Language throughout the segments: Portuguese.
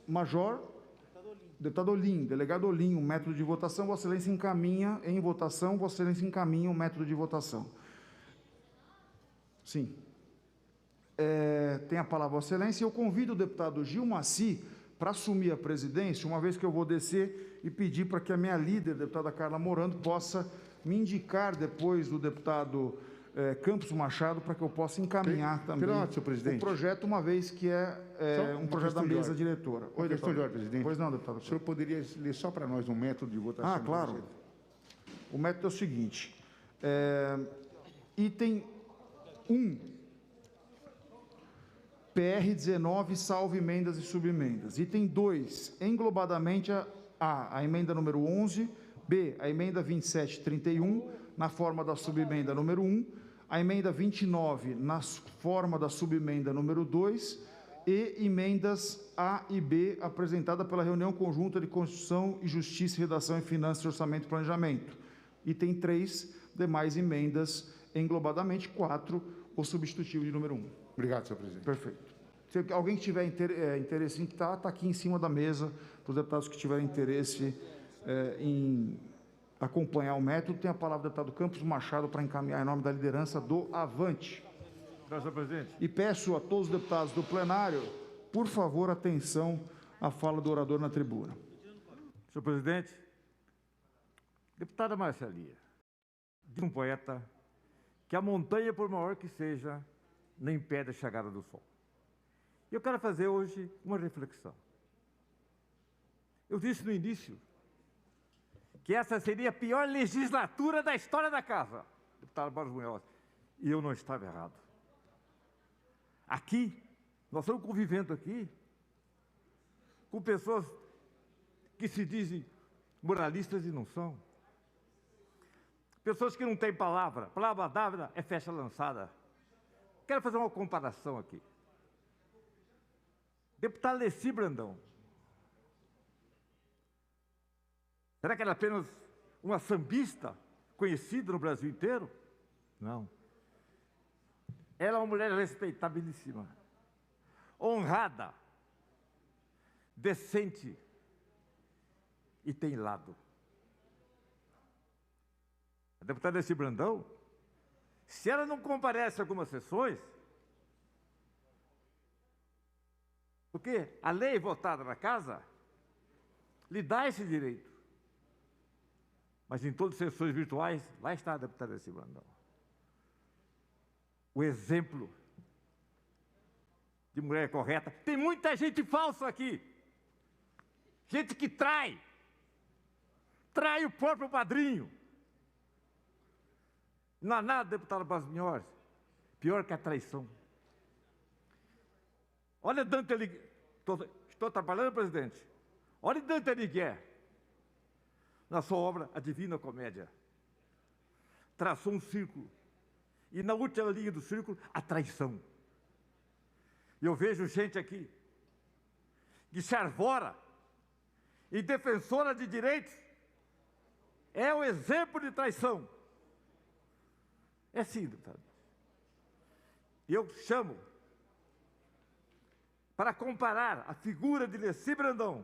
Major, deputado Olim, delegado Olim, o método de votação, Vossa Excelência encaminha em votação, Vossa Excelência encaminha o método de votação. Sim. Tem a palavra Vossa Excelência. Eu convido o deputado Gil Maci para assumir a presidência, uma vez que eu vou descer e pedir para que a minha líder, a deputada Carla Morando, possa me indicar depois do deputado Campos Machado, para que eu possa encaminhar também o projeto, uma vez que é um projeto da mesa diretora. Oi, questão de ordem, presidente. Pois não, deputado. O senhor poderia ler só para nós um método de votação? Ah, claro. O método é o seguinte. Item 1. PR 19, salvo emendas e subemendas. Item 2, englobadamente a emenda número 11, B, a emenda 2731, na forma da subemenda número 1, a emenda 29, na forma da subemenda número 2, e emendas A e B, apresentada pela reunião conjunta de Constituição e Justiça, Redação e Finanças, Orçamento e Planejamento. Item 3, demais emendas englobadamente. 4, o substitutivo de número 1. Obrigado, senhor presidente. Perfeito. Se alguém tiver interesse em estar, está aqui em cima da mesa, para os deputados que tiverem interesse em acompanhar o método. Tem a palavra do deputado Campos Machado para encaminhar em nome da liderança do Avante. Senhor presidente. E peço a todos os deputados do plenário, por favor, atenção à fala do orador na tribuna. Senhor presidente, deputada Marcelia, diz um poeta que a montanha, por maior que seja, não impede a chegada do sol. Eu quero fazer hoje uma reflexão. Eu disse no início que essa seria a pior legislatura da história da Casa, deputado Borges Munhoz, e eu não estava errado. Aqui, nós estamos convivendo aqui com pessoas que se dizem moralistas e não são. Pessoas que não têm palavra. Palavra dada é flecha lançada. Quero fazer uma comparação aqui. Deputado Leci Brandão. Será que ela é apenas uma sambista conhecida no Brasil inteiro? Não. Ela é uma mulher respeitabilíssima, honrada, decente e tem lado. A deputada Leci Brandão, se ela não comparece a algumas sessões, porque a lei votada na Casa lhe dá esse direito. Mas em todas as sessões virtuais, lá está a deputada Leci Brandão. O exemplo de mulher correta. Tem muita gente falsa aqui. Gente que trai o próprio padrinho. Não há nada, deputado Borges Munhoz, pior que a traição. Olha Dante Alighieri, estou trabalhando, presidente. Olha Dante Alighieri, na sua obra A Divina Comédia. Traçou um círculo, e na última linha do círculo, a traição. E eu vejo gente aqui que se arvora e defensora de direitos, é o exemplo de traição. É sim, deputado. E eu chamo para comparar a figura de Leci Brandão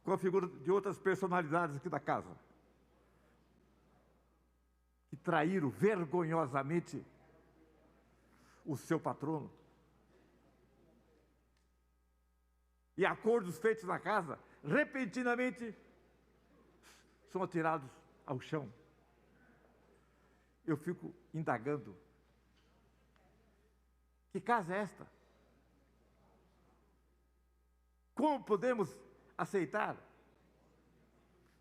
com a figura de outras personalidades aqui da Casa, que traíram vergonhosamente o seu patrono. E acordos feitos na Casa, repentinamente, são atirados ao chão. Eu fico indagando. Que casa é esta? Como podemos aceitar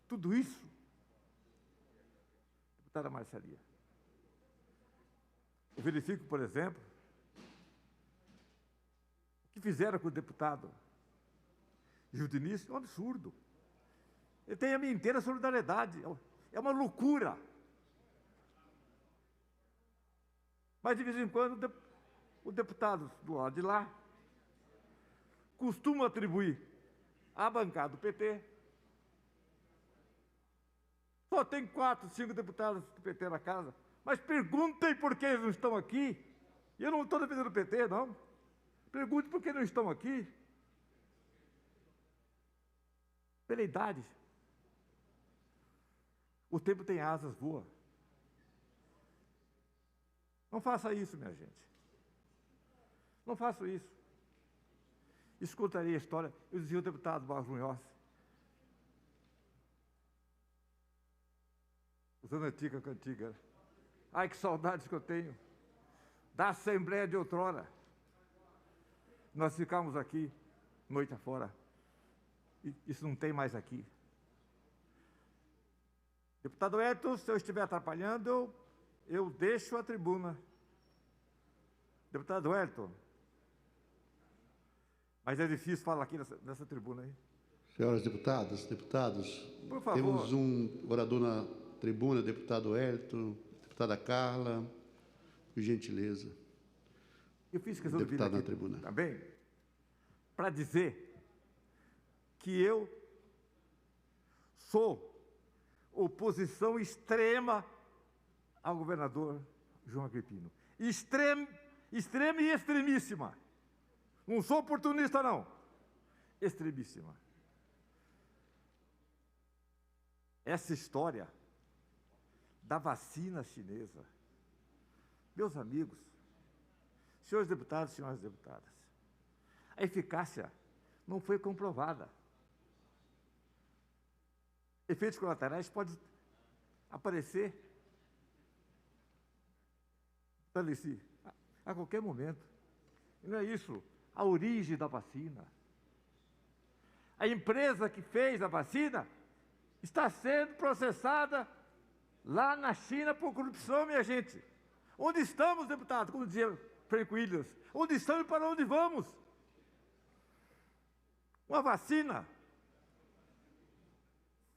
tudo isso? Deputada Marcelia, eu verifico, por exemplo, o que fizeram com o deputado Gil Diniz, é um absurdo. Ele tem a minha inteira solidariedade, é uma loucura. Mas, de vez em quando, os deputados do lado de lá costumam atribuir à bancada do PT. Só tem 4, 5 deputados do PT na Casa. Mas perguntem por que eles não estão aqui. E eu não estou defendendo o PT, não. Perguntem por que não estão aqui. pela idade. O tempo tem asas, voa. Não faça isso, minha gente. Não faço isso. Escutaria a história, eu dizia o deputado Barros Munhoz, usando a antiga cantiga. Ai, que saudades que eu tenho da Assembleia de outrora. Nós ficamos aqui, noite afora. E isso não tem mais aqui. Deputado Hélito, se eu estiver atrapalhando, eu deixo a tribuna. Deputado Hélito, mas é difícil falar aqui nessa tribuna aí. Senhoras deputadas, deputados, Por favor. temos um orador na tribuna, deputado Hélito, deputada Carla, por gentileza. Eu fiz questão de vir Deputado aqui na tribuna. também para dizer que eu sou oposição extrema ao governador João Agripino. Extrema e extremíssima. Não sou oportunista, não. Extremíssima. Essa história da vacina chinesa, meus amigos, senhores deputados e senhoras deputadas, a eficácia não foi comprovada. Efeitos colaterais podem aparecer a qualquer momento. E não é isso. A origem da vacina. A empresa que fez a vacina está sendo processada lá na China por corrupção, minha gente. Onde estamos, deputado? Como dizia Frank Williams. Onde estamos e para onde vamos? Uma vacina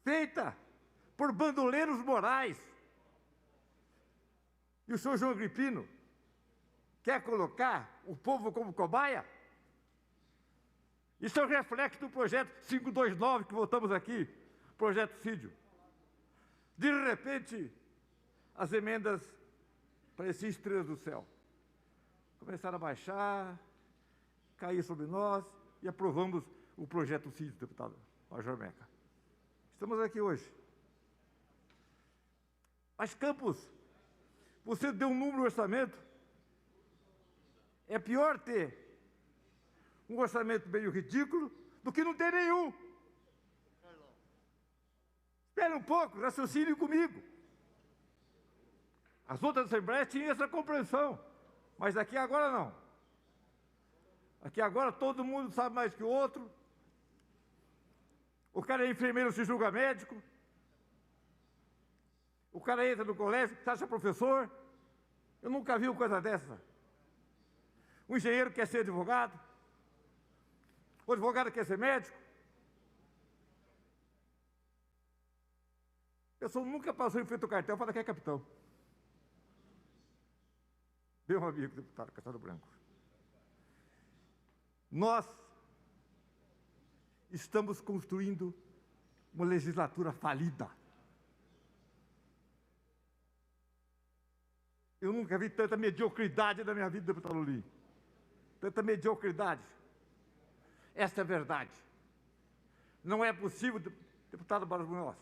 feita por bandoleiros morais. E o senhor João Agripino quer colocar o povo como cobaia? Isso é o reflexo do projeto 529 que votamos aqui, projeto Cídio. De repente, as emendas pareciam estrelas do céu. Começaram a baixar, cair sobre nós e aprovamos o projeto Cídio, deputado Major Meca. Estamos aqui hoje. Mas, Campos, você deu um número no orçamento. É pior ter um orçamento meio ridículo do que não ter nenhum. Espere um pouco, raciocine comigo. As outras assembleias tinham essa compreensão, mas aqui agora não. Aqui agora todo mundo sabe mais que o outro. O cara é enfermeiro, se julga médico. O cara entra no colégio, se acha professor. Eu nunca vi uma coisa dessa. O engenheiro quer ser advogado. O advogado quer ser médico. A pessoa nunca passou em frente ao cartel e fala que é capitão. Meu amigo deputado Castelo Branco. Nós estamos construindo uma legislatura falida. Eu nunca vi tanta mediocridade na minha vida, deputado Lulim. Tanta mediocridade. Esta é a verdade. Não é possível, deputado Barros Munhoz.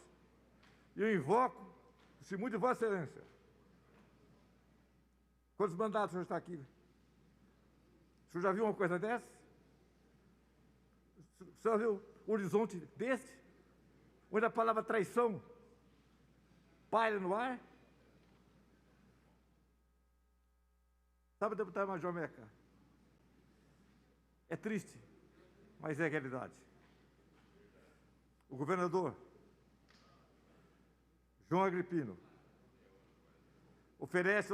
Eu invoco o testemunho de Vossa Excelência. Quantos mandatos o senhor está aqui? O senhor já viu uma coisa dessa? O senhor viu o horizonte desse? Onde a palavra traição paira no ar? Sabe, deputado Major Meca? É triste, mas é a realidade. O governador João Agripino oferece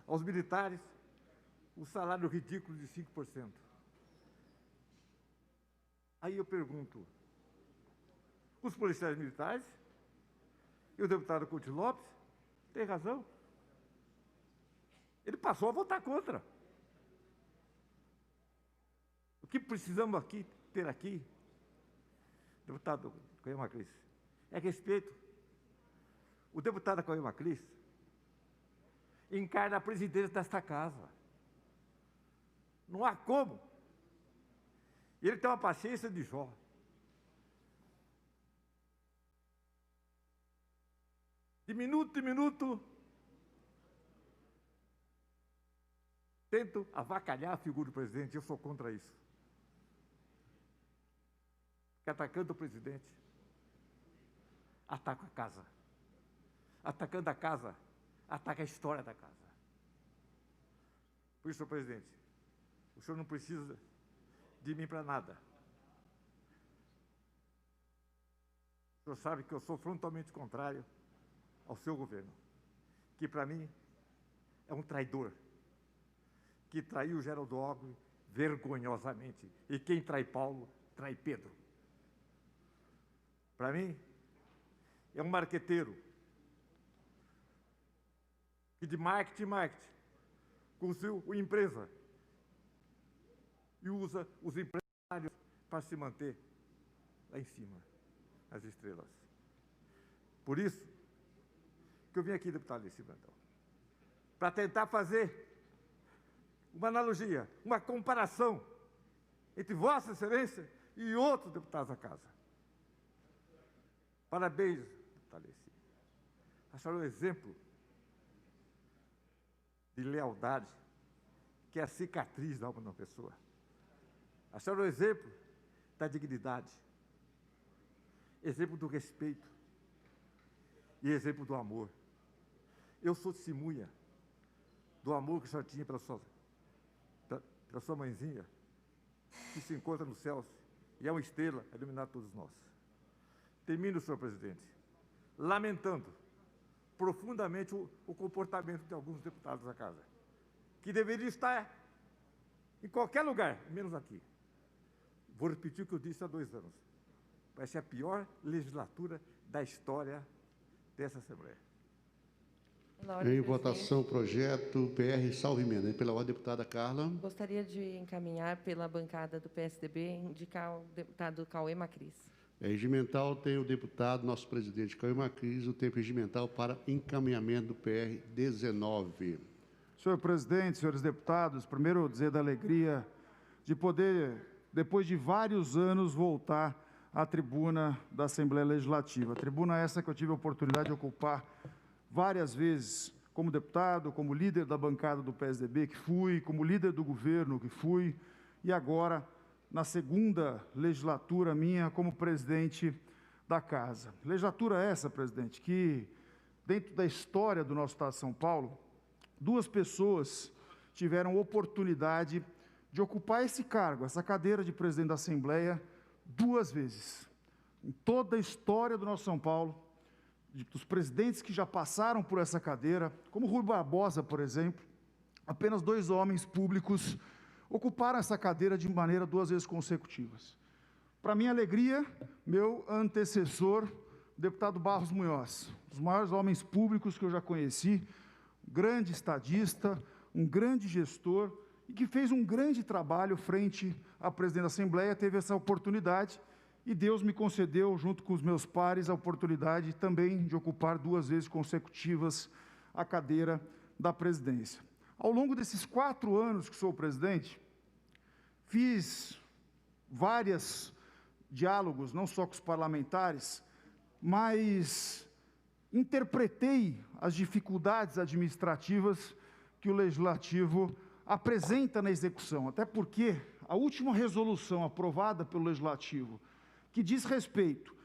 aos militares o salário ridículo de 5%. Aí eu pergunto, os policiais militares e o deputado Coutinho Lopes têm razão. Ele passou a votar contra. O que precisamos ter aqui, deputado Coelho Macris, é respeito. O deputado Coelho Macris encarna a presidência desta casa. Não há como E ele tem uma paciência de Jó. De minuto em minuto, tento avacalhar a figura do presidente. Eu sou contra isso. Porque atacando o presidente, ataca a casa. Atacando a casa, ataca a história da casa. Por isso, senhor presidente, o senhor não precisa de mim para nada. O senhor sabe que eu sou frontalmente contrário ao seu governo, que para mim é um traidor, que traiu Geraldo Alckmin vergonhosamente, e quem trai Paulo, trai Pedro. Para mim, é um marqueteiro, que de marketing, construiu uma empresa e usa os empresários para se manter lá em cima, nas estrelas. Por isso que eu vim aqui, deputado Alessi Brandão, para tentar fazer uma analogia, uma comparação entre Vossa Excelência e outros deputados da Casa. Parabéns, deputado Alessi. Acharam um exemplo de lealdade, que é a cicatriz da alma de uma pessoa. Acharam o exemplo da dignidade, exemplo do respeito e exemplo do amor. Eu sou testemunha do amor que o senhor tinha pela sua mãezinha, que se encontra nos céus e é uma estrela a iluminar todos nós. Termino, senhor presidente, lamentando profundamente o comportamento de alguns deputados da Casa, que deveriam estar em qualquer lugar, menos aqui. Vou repetir o que eu disse há 2 anos. Vai ser a pior legislatura da história dessa Assembleia. Em votação, projeto PR salvo emenda. Pela ordem, deputada Carla. Gostaria de encaminhar pela bancada do PSDB, indicar o deputado Cauê Macris. É regimental, tem o deputado, nosso presidente Cauê Macris, o tempo regimental para encaminhamento do PR 19. Senhor presidente, senhores deputados, primeiro dizer da alegria de poder, depois de vários anos, voltar à tribuna da Assembleia Legislativa. A tribuna essa que eu tive a oportunidade de ocupar várias vezes como deputado, como líder da bancada do PSDB, que fui, como líder do governo, que fui, e agora na segunda legislatura minha como presidente da Casa. Legislatura essa, presidente, que dentro da história do nosso Estado de São Paulo, 2 pessoas tiveram oportunidade de ocupar esse cargo, essa cadeira de presidente da Assembleia, 2 vezes. Em toda a história do nosso São Paulo, dos presidentes que já passaram por essa cadeira, como Rui Barbosa, por exemplo, apenas 2 homens públicos ocuparam essa cadeira de maneira 2 vezes consecutivas. Para minha alegria, meu antecessor, o deputado Barros Munhoz, um dos maiores homens públicos que eu já conheci, um grande estadista, um grande gestor, e que fez um grande trabalho frente à presidente da Assembleia, teve essa oportunidade, e Deus me concedeu, junto com os meus pares, a oportunidade também de ocupar 2 vezes consecutivas a cadeira da presidência. Ao longo desses 4 anos que sou presidente, fiz vários diálogos, não só com os parlamentares, mas interpretei as dificuldades administrativas que o Legislativo apresenta na execução, até porque a última resolução aprovada pelo Legislativo, que diz respeito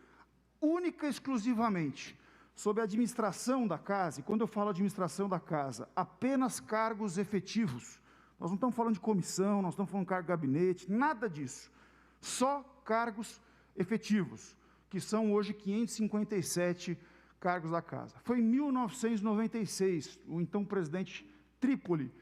única e exclusivamente sobre a administração da Casa, e quando eu falo administração da Casa, apenas cargos efetivos, nós não estamos falando de comissão, nós estamos falando de cargo de gabinete, nada disso, só cargos efetivos, que são hoje 557 cargos da Casa. Foi em 1996, o então presidente Trípoli,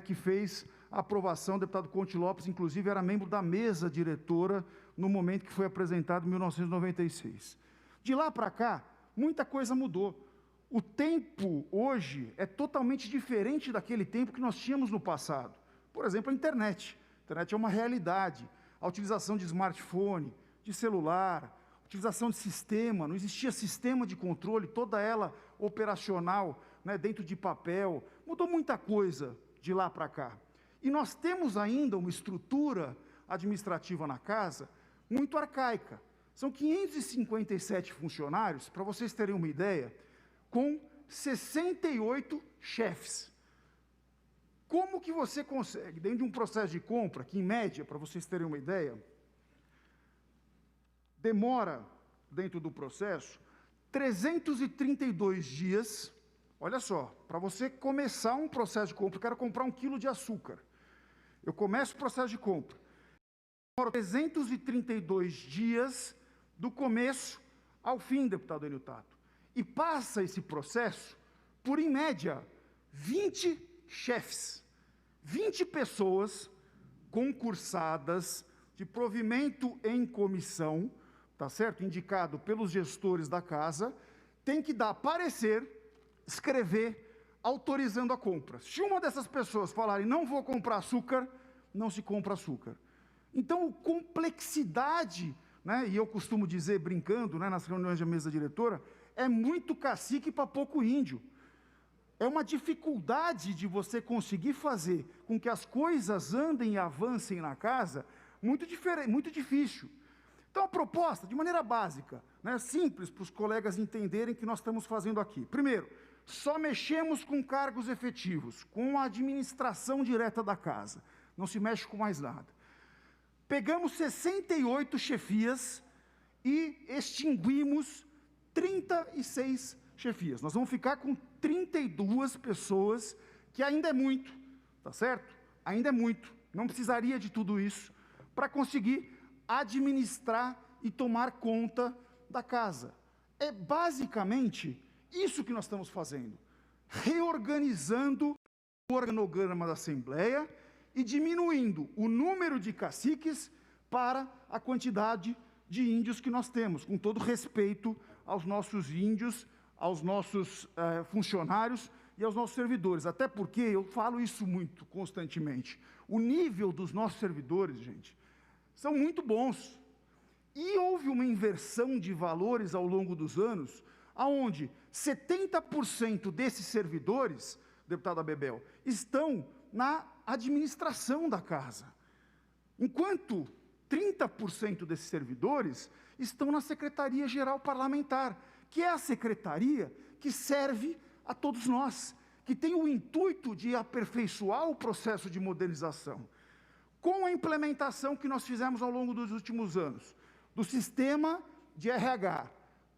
que fez a aprovação, o deputado Conte Lopes, inclusive, era membro da mesa diretora no momento que foi apresentado em 1996. De lá para cá, muita coisa mudou. O tempo, hoje, é totalmente diferente daquele tempo que nós tínhamos no passado. Por exemplo, a internet. A internet é uma realidade. A utilização de smartphone, de celular, utilização de sistema, não existia sistema de controle, toda ela operacional, dentro de papel. Mudou muita coisa de lá para cá. E nós temos ainda uma estrutura administrativa na casa muito arcaica. São 557 funcionários, para vocês terem uma ideia, com 68 chefes. Como que você consegue, dentro de um processo de compra, que em média, para vocês terem uma ideia, demora, dentro do processo, 332 dias, olha só, para você começar um processo de compra, eu quero comprar 1 quilo de açúcar. Eu começo o processo de compra. Demora 332 dias do começo ao fim, deputado Enio Tato. E passa esse processo por, em média, 20 chefes, 20 pessoas concursadas de provimento em comissão, tá certo? Indicado pelos gestores da casa, tem que dar parecer, escrever, autorizando a compra. Se uma dessas pessoas falarem, não vou comprar açúcar, não se compra açúcar. Então, complexidade, né, e eu costumo dizer, brincando, né, nas reuniões da mesa diretora, é muito cacique para pouco índio. É uma dificuldade de você conseguir fazer com que as coisas andem e avancem na casa, muito difícil. Então, a proposta, de maneira básica, né, simples, para os colegas entenderem que nós estamos fazendo aqui. Primeiro, só mexemos com cargos efetivos, com a administração direta da casa. Não se mexe com mais nada. Pegamos 68 chefias e extinguimos 36 chefias. Nós vamos ficar com 32 pessoas, que ainda é muito, tá certo? Ainda é muito. Não precisaria de tudo isso para conseguir administrar e tomar conta da casa. É basicamente isso que nós estamos fazendo. Reorganizando o organograma da Assembleia e diminuindo o número de caciques para a quantidade de índios que nós temos, com todo respeito aos nossos índios, aos nossos funcionários e aos nossos servidores. Até porque eu falo isso muito, constantemente. O nível dos nossos servidores, gente, são muito bons. E houve uma inversão de valores ao longo dos anos, onde 70% desses servidores, deputada Bebel, estão na administração da casa, enquanto 30% desses servidores estão na Secretaria-Geral Parlamentar, que é a secretaria que serve a todos nós, que tem o intuito de aperfeiçoar o processo de modernização. Com a implementação que nós fizemos ao longo dos últimos anos, do sistema de RH,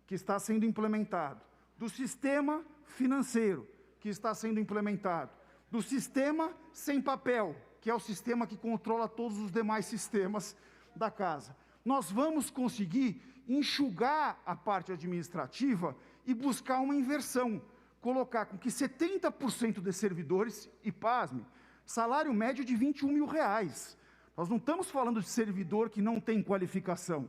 que está sendo implementado, do sistema financeiro, que está sendo implementado, do sistema sem papel, que é o sistema que controla todos os demais sistemas da casa. Nós vamos conseguir enxugar a parte administrativa e buscar uma inversão, colocar com que 70% dos servidores, e pasme, salário médio de R$21 mil. Nós não estamos falando de servidor que não tem qualificação.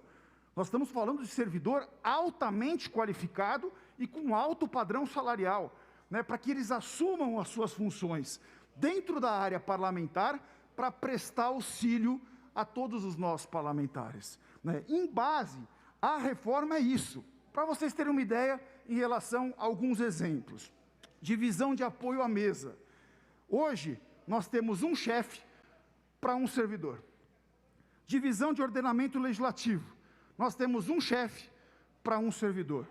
Nós estamos falando de servidor altamente qualificado e com alto padrão salarial, né, para que eles assumam as suas funções dentro da área parlamentar para prestar auxílio a todos os nossos parlamentares, né. Em base, a reforma é isso. Para vocês terem uma ideia em relação a alguns exemplos. Divisão de apoio à mesa. Hoje, nós temos um chefe para um servidor. Divisão de ordenamento legislativo. Nós temos um chefe para um servidor.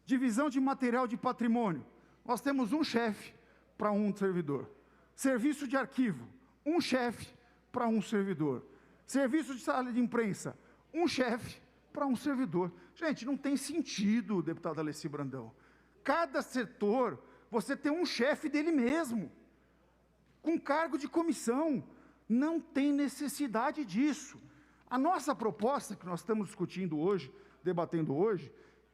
Divisão de material de patrimônio. Nós temos um chefe para um servidor. Serviço de arquivo, um chefe para um servidor. Serviço de sala de imprensa, um chefe para um servidor. Gente, não tem sentido, deputado Alessi Brandão. Cada setor, você tem um chefe dele mesmo, com cargo de comissão. Não tem necessidade disso. A nossa proposta, que nós estamos discutindo hoje, debatendo hoje,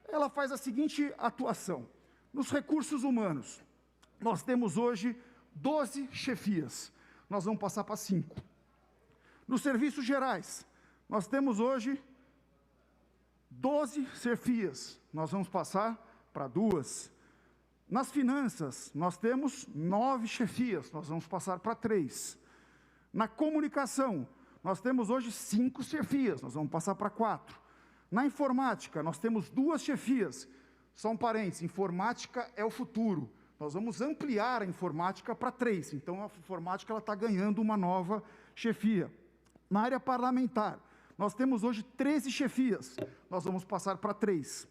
ela faz a seguinte atuação. Nos recursos humanos, nós temos hoje 12 chefias. Nós vamos passar para 5. Nos serviços gerais, nós temos hoje 12 chefias. Nós vamos passar para 2. Nas finanças, nós temos 9 chefias. Nós vamos passar para 3. Na comunicação, nós temos hoje 5 chefias. Nós vamos passar para 4. Na informática, nós temos 2 chefias. Só um parênteses, informática é o futuro. Nós vamos ampliar a informática para 3. Então, a informática está ganhando uma nova chefia. Na área parlamentar, nós temos hoje 13 chefias, nós vamos passar para 3.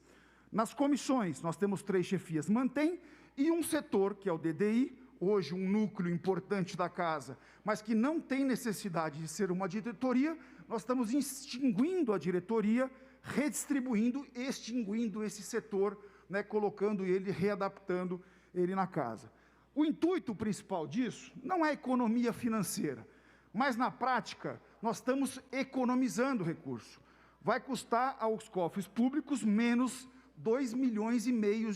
Nas comissões, nós temos 3 chefias, mantém, e um setor, que é o DDI, hoje um núcleo importante da casa, mas que não tem necessidade de ser uma diretoria, nós estamos extinguindo a diretoria, redistribuindo, extinguindo esse setor, né, colocando ele, readaptando ele na casa. O intuito principal disso não é economia financeira, mas na prática nós estamos economizando recurso. Vai custar aos cofres públicos menos 2,5 milhões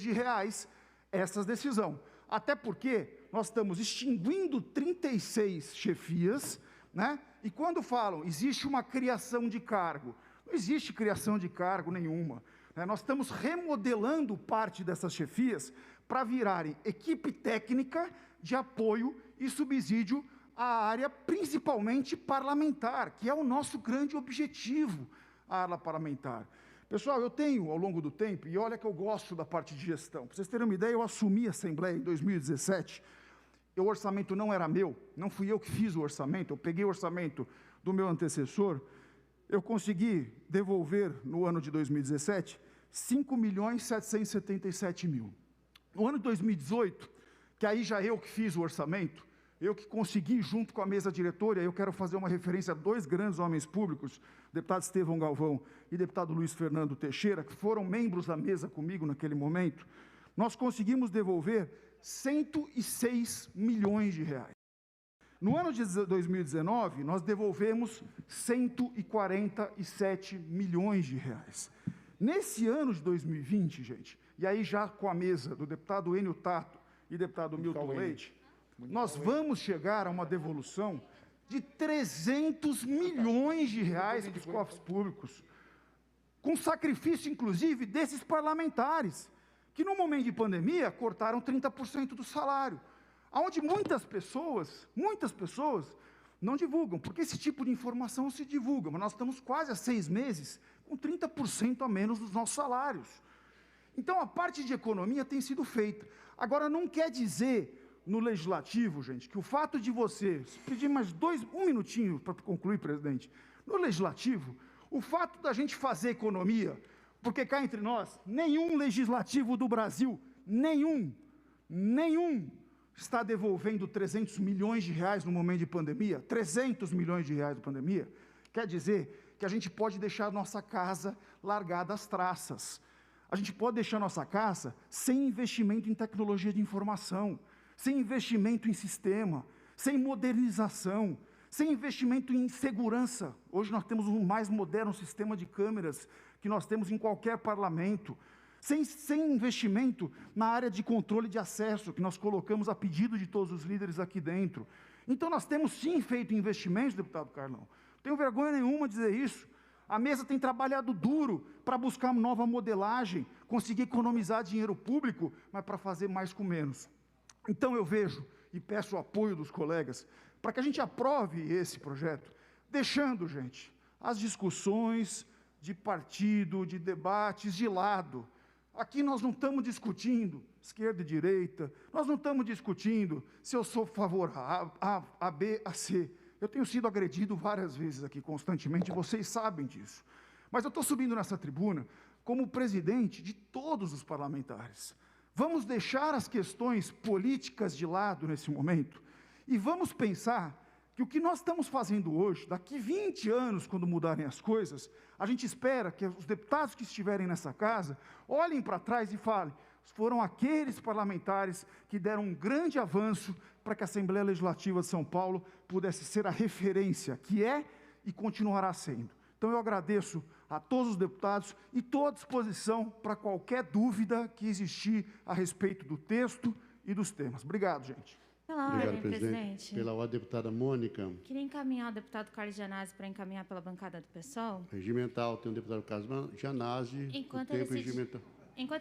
de reais essa decisão. Até porque nós estamos extinguindo 36 chefias, né? E quando falam, existe uma criação de cargo, não existe criação de cargo nenhuma, né? Nós estamos remodelando parte dessas chefias para virarem equipe técnica de apoio e subsídio à área principalmente parlamentar, que é o nosso grande objetivo, a área parlamentar. Pessoal, eu tenho, ao longo do tempo, e olha que eu gosto da parte de gestão, para vocês terem uma ideia, eu assumi a Assembleia em 2017, o orçamento não era meu, não fui eu que fiz o orçamento, eu peguei o orçamento do meu antecessor, eu consegui devolver, no ano de 2017, 5.777.000. No ano de 2018, que aí já eu que fiz o orçamento, eu que consegui, junto com a mesa diretora, eu quero fazer uma referência a 2 grandes homens públicos, deputado Estevão Galvão e deputado Luiz Fernando Teixeira, que foram membros da mesa comigo naquele momento, nós conseguimos devolver 106 milhões de reais. No ano de 2019, nós devolvemos 147 milhões de reais. Nesse ano de 2020, gente, e aí já com a mesa do deputado Enio Tato e deputado Milton Leite, nós vamos chegar a uma devolução de 300 milhões de reais para os cofres públicos, com sacrifício, inclusive, desses parlamentares, que no momento de pandemia cortaram 30% do salário, onde muitas pessoas não divulgam, porque esse tipo de informação não se divulga, mas nós estamos quase há 6 meses com 30% a menos dos nossos salários. Então, a parte de economia tem sido feita. Agora, não quer dizer, no Legislativo, gente, que o fato de você... Pedir mais um minutinho para concluir, presidente. No Legislativo, o fato da gente fazer economia, porque cá entre nós, nenhum Legislativo do Brasil, nenhum, está devolvendo 300 milhões de reais no momento de pandemia, 300 milhões de reais de pandemia, quer dizer que a gente pode deixar a nossa casa largada às traças. A gente pode deixar a nossa casa sem investimento em tecnologia de informação, sem investimento em sistema, sem modernização, sem investimento em segurança. Hoje nós temos o mais moderno sistema de câmeras que nós temos em qualquer parlamento, sem investimento na área de controle de acesso, que nós colocamos a pedido de todos os líderes aqui dentro. Então, nós temos sim feito investimentos, deputado Carlão. Não tenho vergonha nenhuma de dizer isso. A mesa tem trabalhado duro para buscar uma nova modelagem, conseguir economizar dinheiro público, mas para fazer mais com menos. Então, eu vejo e peço o apoio dos colegas para que a gente aprove esse projeto, deixando, gente, as discussões de partido, de debates de lado. Aqui nós não estamos discutindo esquerda e direita, nós não estamos discutindo se eu sou favorável a B, a C. Eu tenho sido agredido várias vezes aqui, constantemente, vocês sabem disso. Mas eu estou subindo nessa tribuna como presidente de todos os parlamentares. Vamos deixar as questões políticas de lado nesse momento e vamos pensar que o que nós estamos fazendo hoje, daqui 20 anos, quando mudarem as coisas, a gente espera que os deputados que estiverem nessa casa olhem para trás e falem: foram aqueles parlamentares que deram um grande avanço para que a Assembleia Legislativa de São Paulo pudesse ser a referência que é e continuará sendo. Então, eu agradeço a todos os deputados e estou à disposição para qualquer dúvida que existir a respeito do texto e dos temas. Obrigado, gente. Pela Obrigado, ordem, presidente. Pela ordem, deputada Mônica. Queria encaminhar o deputado Carlos Janazzi para encaminhar pela bancada do PSOL. Regimental, tem o deputado Carlos Janazzi. Enquanto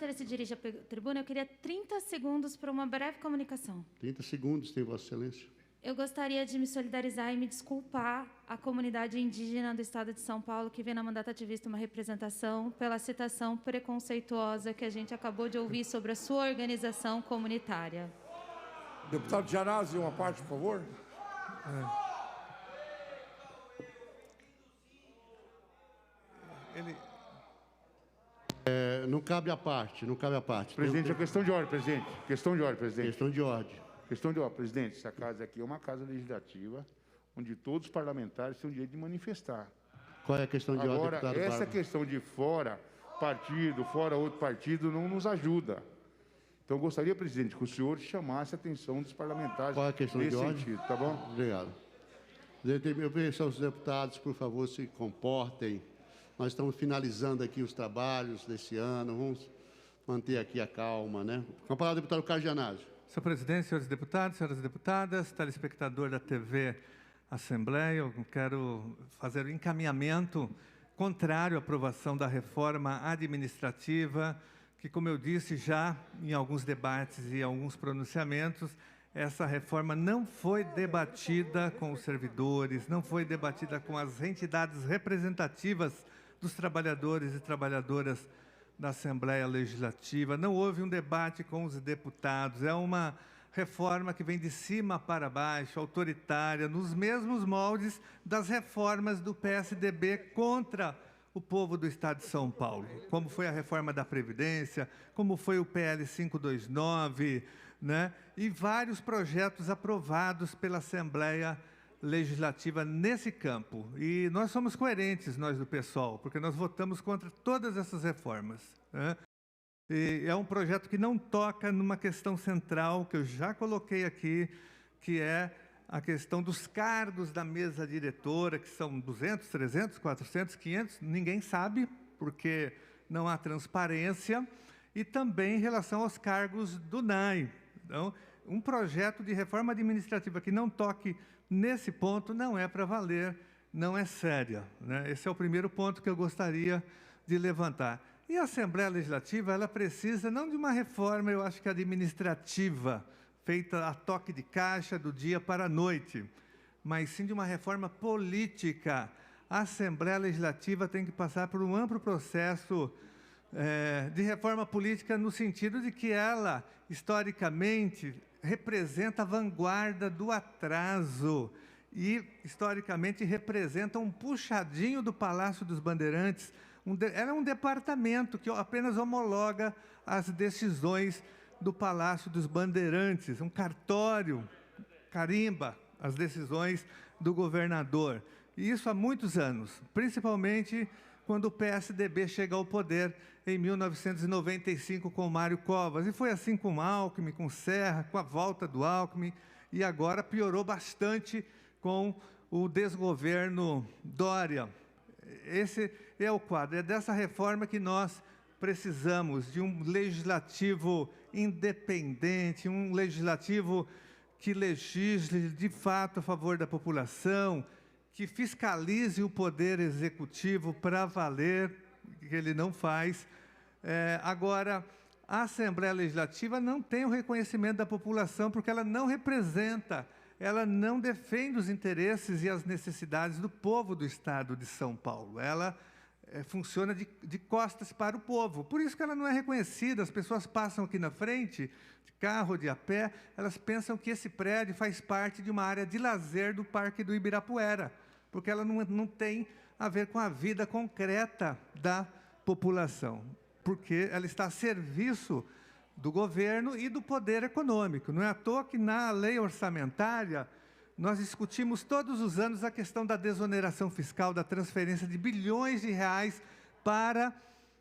ele se dirige à tribuna, eu queria 30 segundos para uma breve comunicação. 30 segundos, tem Vossa Excelência. Eu gostaria de me solidarizar e me desculpar à comunidade indígena do Estado de São Paulo, que vê na mandata ativista uma representação pela citação preconceituosa que a gente acabou de ouvir sobre a sua organização comunitária. Deputado Janazzi, uma parte, por favor. Não cabe à parte, não cabe à parte. Presidente, é questão de ordem, presidente. Questão de ordem, presidente. Questão de ordem. Questão de ordem, presidente. Essa casa aqui é uma casa legislativa, onde todos os parlamentares têm o direito de manifestar. Qual é a questão de ordem, Agora, deputado essa Bárbara? questão de fora partido, fora outro partido, não nos ajuda. Então, eu gostaria, presidente, que o senhor chamasse a atenção dos parlamentares Qual é a questão nesse de ordem? sentido, tá bom? Obrigado. Presidente, eu peço aos deputados, por favor, se comportem. Nós estamos finalizando aqui os trabalhos desse ano, vamos manter aqui a calma, né? Com a palavra, deputado Carlos Gianazzi. Senhor presidente, senhores deputados, senhoras deputadas, telespectador da TV Assembleia, eu quero fazer o encaminhamento contrário à aprovação da reforma administrativa, que, como eu disse já em alguns debates e alguns pronunciamentos, essa reforma não foi debatida com os servidores, não foi debatida com as entidades representativas dos trabalhadores e trabalhadoras da Assembleia Legislativa, não houve um debate com os deputados, é uma reforma que vem de cima para baixo, autoritária, nos mesmos moldes das reformas do PSDB contra o povo do Estado de São Paulo, como foi a reforma da Previdência, como foi o PL 529, né? E vários projetos aprovados pela Assembleia Legislativa nesse campo. E nós somos coerentes, nós do PSOL, porque nós votamos contra todas essas reformas, né? E é um projeto que não toca numa questão central, que eu já coloquei aqui, que é a questão dos cargos da mesa diretora, que são 200, 300, 400, 500, ninguém sabe, porque não há transparência, e também em relação aos cargos do NAI. Então, um projeto de reforma administrativa que não toque nesse ponto não é para valer, não é séria, né? Esse é o primeiro ponto que eu gostaria de levantar. E a Assembleia Legislativa, ela precisa não de uma reforma, eu acho que administrativa, feita a toque de caixa do dia para a noite, mas sim de uma reforma política. A Assembleia Legislativa tem que passar por um amplo processo de reforma política no sentido de que ela, historicamente, representa a vanguarda do atraso e, historicamente, representa um puxadinho do Palácio dos Bandeirantes. Ela é um departamento que apenas homologa as decisões do Palácio dos Bandeirantes, um cartório, carimba as decisões do governador. E isso há muitos anos, principalmente quando o PSDB chega ao poder em 1995 com Mário Covas. E foi assim com o Alckmin, com Serra, com a volta do Alckmin, e agora piorou bastante com o desgoverno Dória. Esse é o quadro, é dessa reforma que nós precisamos, de um legislativo independente, um legislativo que legisle de fato a favor da população, que fiscalize o poder executivo para valer, que ele não faz. Agora, a Assembleia Legislativa não tem o reconhecimento da população, porque ela não representa, ela não defende os interesses e as necessidades do povo do Estado de São Paulo. Ela funciona de costas para o povo. Por isso que ela não é reconhecida. As pessoas passam aqui na frente, de carro, de a pé, elas pensam que esse prédio faz parte de uma área de lazer do Parque do Ibirapuera, porque ela não tem a ver com a vida concreta da população, porque ela está a serviço do governo e do poder econômico. Não é à toa que na lei orçamentária nós discutimos todos os anos a questão da desoneração fiscal, da transferência de bilhões de reais para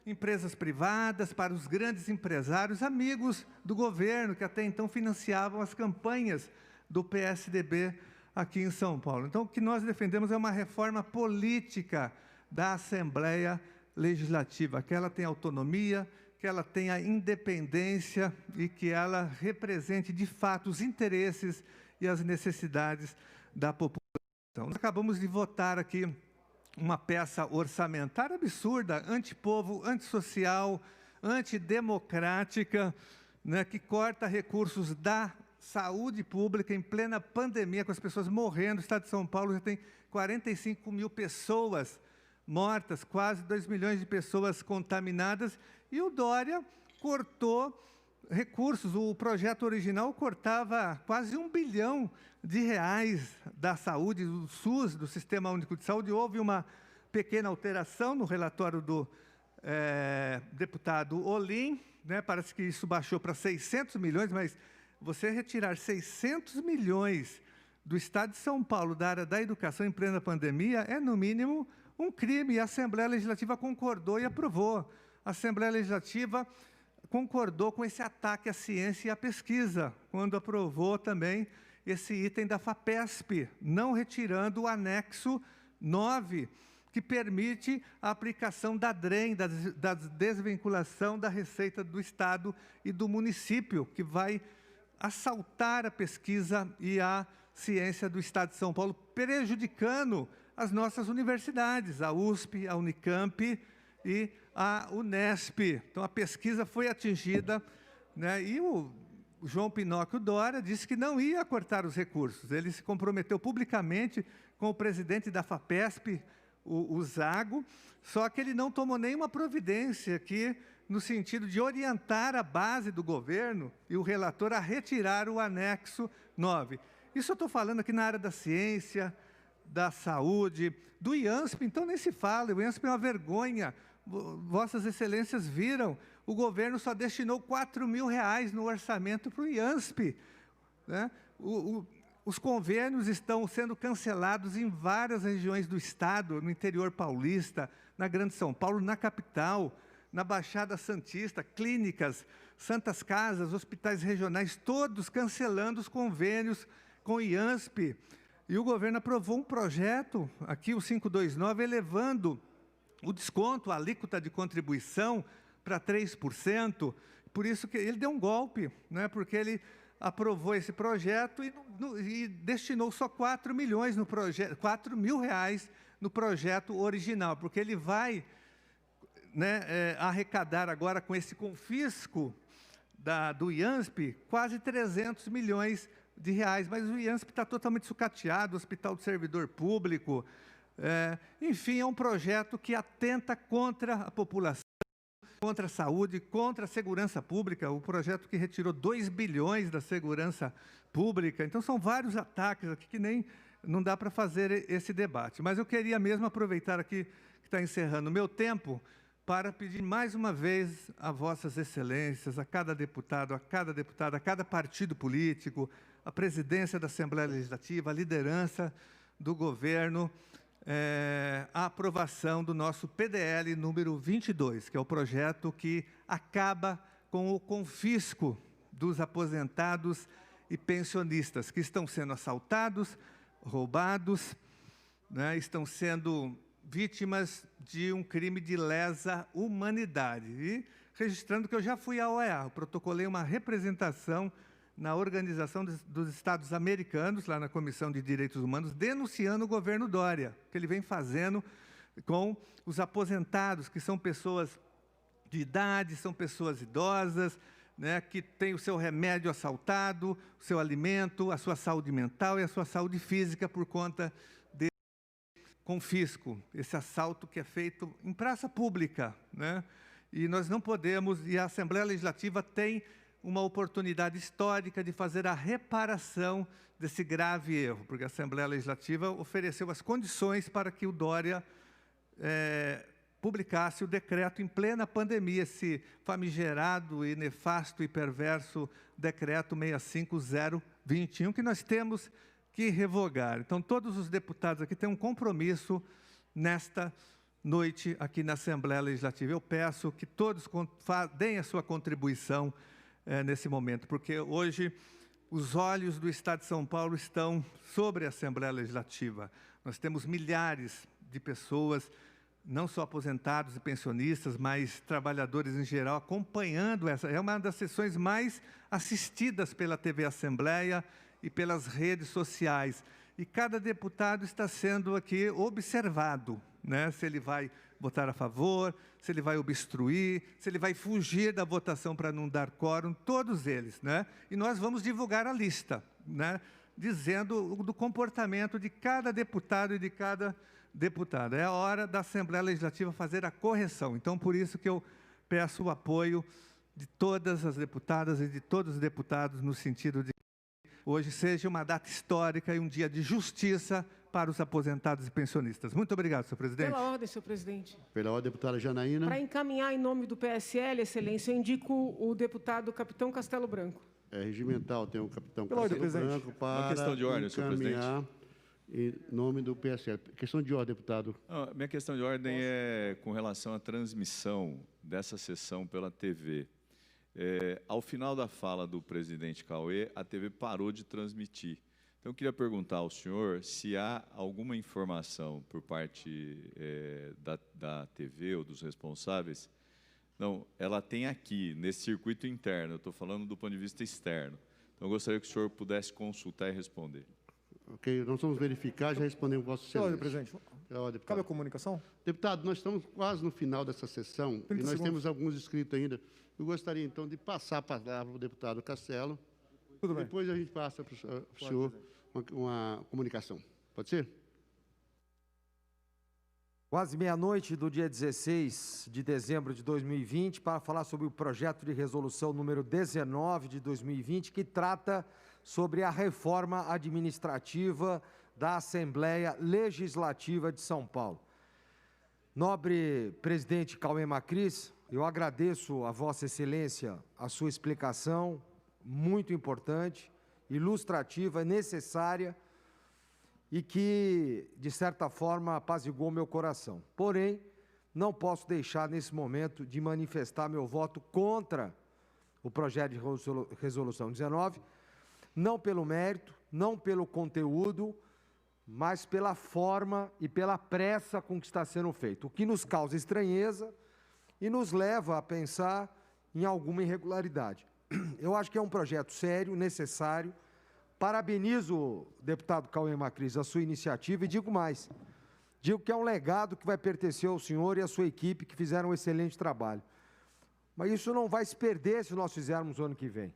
empresas privadas, para os grandes empresários, amigos do governo, que até então financiavam as campanhas do PSDB aqui em São Paulo. Então, o que nós defendemos é uma reforma política da Assembleia Legislativa, que ela tenha autonomia, que ela tenha independência e que ela represente, de fato, os interesses e as necessidades da população. Nós acabamos de votar aqui uma peça orçamentária absurda, antipovo, antissocial, antidemocrática, né, que corta recursos da saúde pública em plena pandemia, com as pessoas morrendo. O Estado de São Paulo já tem 45 mil pessoas mortas, quase 2 milhões de pessoas contaminadas, e o Dória cortou recursos. O projeto original cortava quase R$1 bilhão da saúde, do SUS, do Sistema Único de Saúde. Houve uma pequena alteração no relatório do deputado Olim, né? Parece que isso baixou para 600 milhões, mas você retirar 600 milhões do Estado de São Paulo da área da educação em plena pandemia é, no mínimo, um crime. E a Assembleia Legislativa concordou e aprovou. A Assembleia Legislativa concordou com esse ataque à ciência e à pesquisa, quando aprovou também esse item da FAPESP, não retirando o anexo 9, que permite a aplicação da DREM, da desvinculação da receita do Estado e do município, que vai assaltar a pesquisa e a ciência do Estado de São Paulo, prejudicando as nossas universidades, a USP, a Unicamp e a Unesp. Então, a pesquisa foi atingida, né, e o João Pinóquio Dória disse que não ia cortar os recursos. Ele se comprometeu publicamente com o presidente da FAPESP, o Zago, só que ele não tomou nenhuma providência aqui no sentido de orientar a base do governo e o relator a retirar o anexo 9. Isso eu estou falando aqui na área da ciência, da saúde, do IANSP, então nem se fala, o IANSP é uma vergonha. Vossas Excelências viram, o governo só destinou R$4 mil no orçamento para o IANSP, né? Os convênios estão sendo cancelados em várias regiões do Estado, no interior paulista, na Grande São Paulo, na capital, na Baixada Santista, clínicas, santas casas, hospitais regionais, todos cancelando os convênios com o IANSP. E o governo aprovou um projeto, aqui o 529, elevando o desconto, a alíquota de contribuição para 3%, por isso que ele deu um golpe, né? Porque ele aprovou esse projeto e destinou só R$4 milhões no projeto, R$4 mil no projeto original, porque ele vai, né, arrecadar agora com esse confisco do IANSP quase R$300 milhões, mas o IANSP está totalmente sucateado, o Hospital do Servidor Público, enfim, é um projeto que atenta contra a população, contra a saúde, contra a segurança pública, o projeto que retirou 2 bilhões da segurança pública. Então, são vários ataques aqui que nem não dá para fazer esse debate. Mas eu queria mesmo aproveitar aqui, que está encerrando o meu tempo, para pedir mais uma vez a Vossas Excelências, a cada deputado, a cada partido político, a presidência da Assembleia Legislativa, a liderança do governo, a aprovação do nosso PDL número 22, que é o projeto que acaba com o confisco dos aposentados e pensionistas, que estão sendo assaltados, roubados, né, estão sendo vítimas de um crime de lesa humanidade. E registrando que eu já fui à OEA, eu protocolei uma representação na Organização dos Estados Americanos, lá na Comissão de Direitos Humanos, denunciando o governo Dória, que ele vem fazendo com os aposentados, que são pessoas de idade, são pessoas idosas, né, que têm o seu remédio assaltado, o seu alimento, a sua saúde mental e a sua saúde física por conta desse confisco, esse assalto que é feito em praça pública, né? E nós não podemos, e a Assembleia Legislativa tem uma oportunidade histórica de fazer a reparação desse grave erro, porque a Assembleia Legislativa ofereceu as condições para que o Dória publicasse o decreto em plena pandemia, esse famigerado e nefasto e perverso decreto 65021, que nós temos que revogar. Então, todos os deputados aqui têm um compromisso nesta noite aqui na Assembleia Legislativa. Eu peço que todos deem a sua contribuição nesse momento, porque hoje os olhos do Estado de São Paulo estão sobre a Assembleia Legislativa. Nós temos milhares de pessoas, não só aposentados e pensionistas, mas trabalhadores em geral, acompanhando essa. É uma das sessões mais assistidas pela TV Assembleia e pelas redes sociais. E cada deputado está sendo aqui observado, né? Se ele vai votar a favor, se ele vai obstruir, se ele vai fugir da votação para não dar quórum, todos eles, né? E nós vamos divulgar a lista, né, dizendo do comportamento de cada deputado e de cada deputada. É a hora da Assembleia Legislativa fazer a correção. Então, por isso que eu peço o apoio de todas as deputadas e de todos os deputados, no sentido de que hoje seja uma data histórica e um dia de justiça para os aposentados e pensionistas. Muito obrigado, senhor presidente. Pela ordem, senhor presidente. Pela ordem, deputada Janaína. Para encaminhar em nome do PSL, excelência, eu indico o deputado Capitão Castelo Branco. É regimental, tem o capitão Pela ordem, Castelo presidente. Branco para Uma questão de ordem, senhor presidente. encaminhar em nome do PSL. Questão de ordem, deputado. Não, minha questão de ordem é com relação à transmissão dessa sessão pela TV. Ao final da fala do presidente Cauê, a TV parou de transmitir. Então, eu queria perguntar ao senhor se há alguma informação por parte da TV ou dos responsáveis. Não, ela tem aqui, nesse circuito interno, eu estou falando do ponto de vista externo. Então, eu gostaria que o senhor pudesse consultar e responder. Ok, nós vamos verificar, já respondemos Vossa Pela Excelência. ordem, presidente. Pela ordem, Cabe deputado. a comunicação? Deputado, nós estamos quase no final dessa sessão 30 e nós segundos. temos alguns inscritos ainda. Eu gostaria, então, de passar a palavra para o deputado Castelo. Tudo bem. Depois a gente passa para o senhor uma comunicação. Pode ser? Quase meia-noite do dia 16 de dezembro de 2020, para falar sobre o projeto de resolução número 19 de 2020, que trata sobre a reforma administrativa da Assembleia Legislativa de São Paulo. Nobre presidente Cauê Macris, eu agradeço a Vossa Excelência a sua explicação, muito importante, ilustrativa, necessária, e que, de certa forma, apaziguou meu coração. Porém, não posso deixar, nesse momento, de manifestar meu voto contra o projeto de resolução 19, não pelo mérito, não pelo conteúdo, mas pela forma e pela pressa com que está sendo feito, o que nos causa estranheza e nos leva a pensar em alguma irregularidade. Eu acho que é um projeto sério, necessário. Parabenizo, deputado Cauê Macris, a sua iniciativa e digo mais. Digo que é um legado que vai pertencer ao senhor e à sua equipe, que fizeram um excelente trabalho. Mas isso não vai se perder se nós fizermos o ano que vem.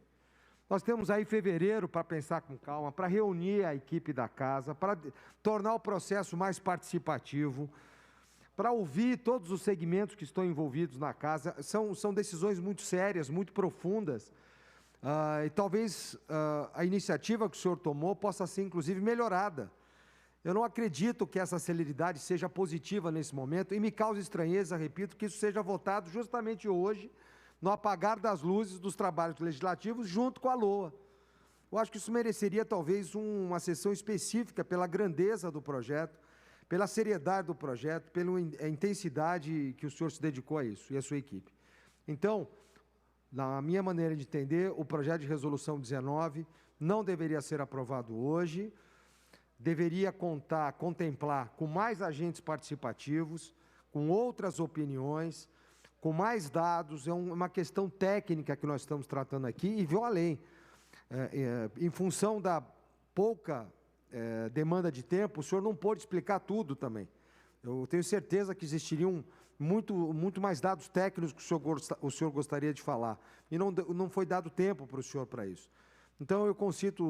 Nós temos aí fevereiro para pensar com calma, para reunir a equipe da casa, para tornar o processo mais participativo, para ouvir todos os segmentos que estão envolvidos na casa. São decisões muito sérias, muito profundas. E talvez a iniciativa que o senhor tomou possa ser, inclusive, melhorada. Eu não acredito que essa celeridade seja positiva nesse momento e me causa estranheza, repito, que isso seja votado justamente hoje, no apagar das luzes dos trabalhos legislativos, junto com a LOA. Eu acho que isso mereceria, talvez, uma sessão específica pela grandeza do projeto, pela seriedade do projeto, pela intensidade que o senhor se dedicou a isso e a sua equipe. Então, na minha maneira de entender, o projeto de resolução 19 não deveria ser aprovado hoje, deveria contemplar com mais agentes participativos, com outras opiniões, com mais dados. É uma questão técnica que nós estamos tratando aqui e vou além. Em função da pouca demanda de tempo, o senhor não pôde explicar tudo também. Eu tenho certeza que existiriam muito mais dados técnicos que o senhor gostaria de falar. E não foi dado tempo para o senhor para isso. Então, eu concito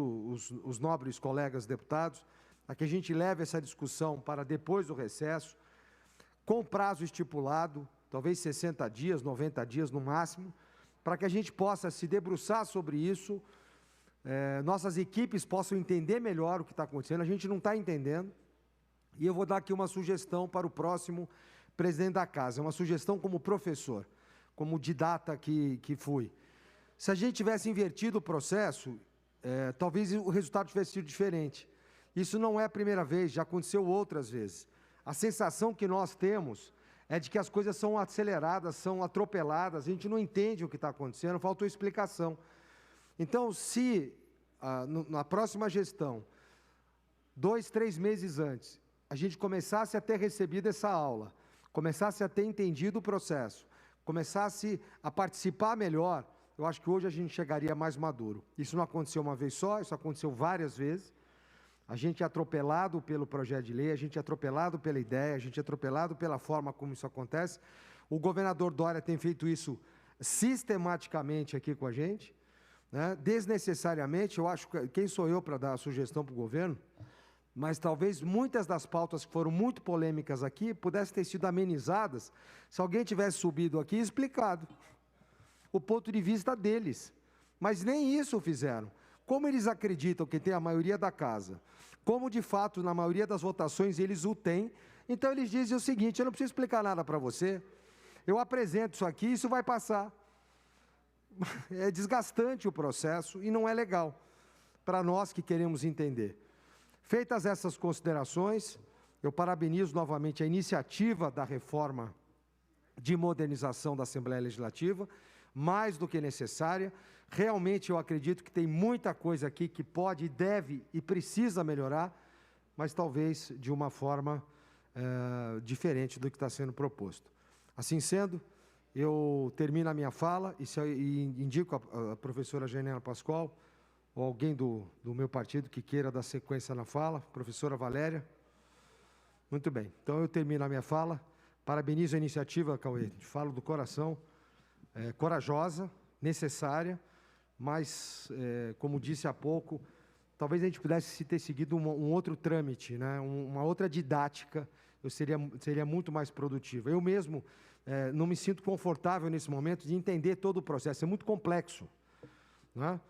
os nobres colegas deputados a que a gente leve essa discussão para depois do recesso, com prazo estipulado, talvez 60 dias, 90 dias no máximo, para que a gente possa se debruçar sobre isso, nossas equipes possam entender melhor o que está acontecendo. A gente não está entendendo. E eu vou dar aqui uma sugestão para o próximo presidente da casa, uma sugestão como professor, como didata que fui. Se a gente tivesse invertido o processo, talvez o resultado tivesse sido diferente. Isso não é a primeira vez, já aconteceu outras vezes. A sensação que nós temos é de que as coisas são aceleradas, são atropeladas, a gente não entende o que está acontecendo, faltou explicação. Então, se na próxima gestão, 2, 3 meses antes, a gente começasse a ter recebido essa aula, começasse a ter entendido o processo, começasse a participar melhor, eu acho que hoje a gente chegaria mais maduro. Isso não aconteceu uma vez só, isso aconteceu várias vezes. A gente é atropelado pelo projeto de lei, a gente é atropelado pela ideia, a gente é atropelado pela forma como isso acontece. O governador Dória tem feito isso sistematicamente aqui com a gente, né? Desnecessariamente. Eu acho que quem sou eu para dar a sugestão para o governo? Mas talvez muitas das pautas que foram muito polêmicas aqui pudessem ter sido amenizadas se alguém tivesse subido aqui e explicado o ponto de vista deles. Mas nem isso fizeram. Como eles acreditam que tem a maioria da casa, como de fato, na maioria das votações, eles o têm. Então, eles dizem o seguinte: eu não preciso explicar nada para você, eu apresento isso aqui, isso vai passar. É desgastante o processo e não é legal para nós que queremos entender. Feitas essas considerações, eu parabenizo novamente a iniciativa da reforma de modernização da Assembleia Legislativa, mais do que necessária. Realmente eu acredito que tem muita coisa aqui que pode, deve e precisa melhorar, mas talvez de uma forma diferente do que está sendo proposto. Assim sendo, eu termino a minha fala e indico a professora Janela Pascoal, ou alguém do meu partido que queira dar sequência na fala, professora Valéria. Muito bem, então eu termino a minha fala. Parabenizo a iniciativa, Cauê, falo do coração, corajosa, necessária, mas, como disse há pouco, talvez a gente pudesse ter seguido um outro trâmite, né? Uma outra didática, seria muito mais produtivo. Eu mesmo não me sinto confortável nesse momento de entender todo o processo, é muito complexo, né?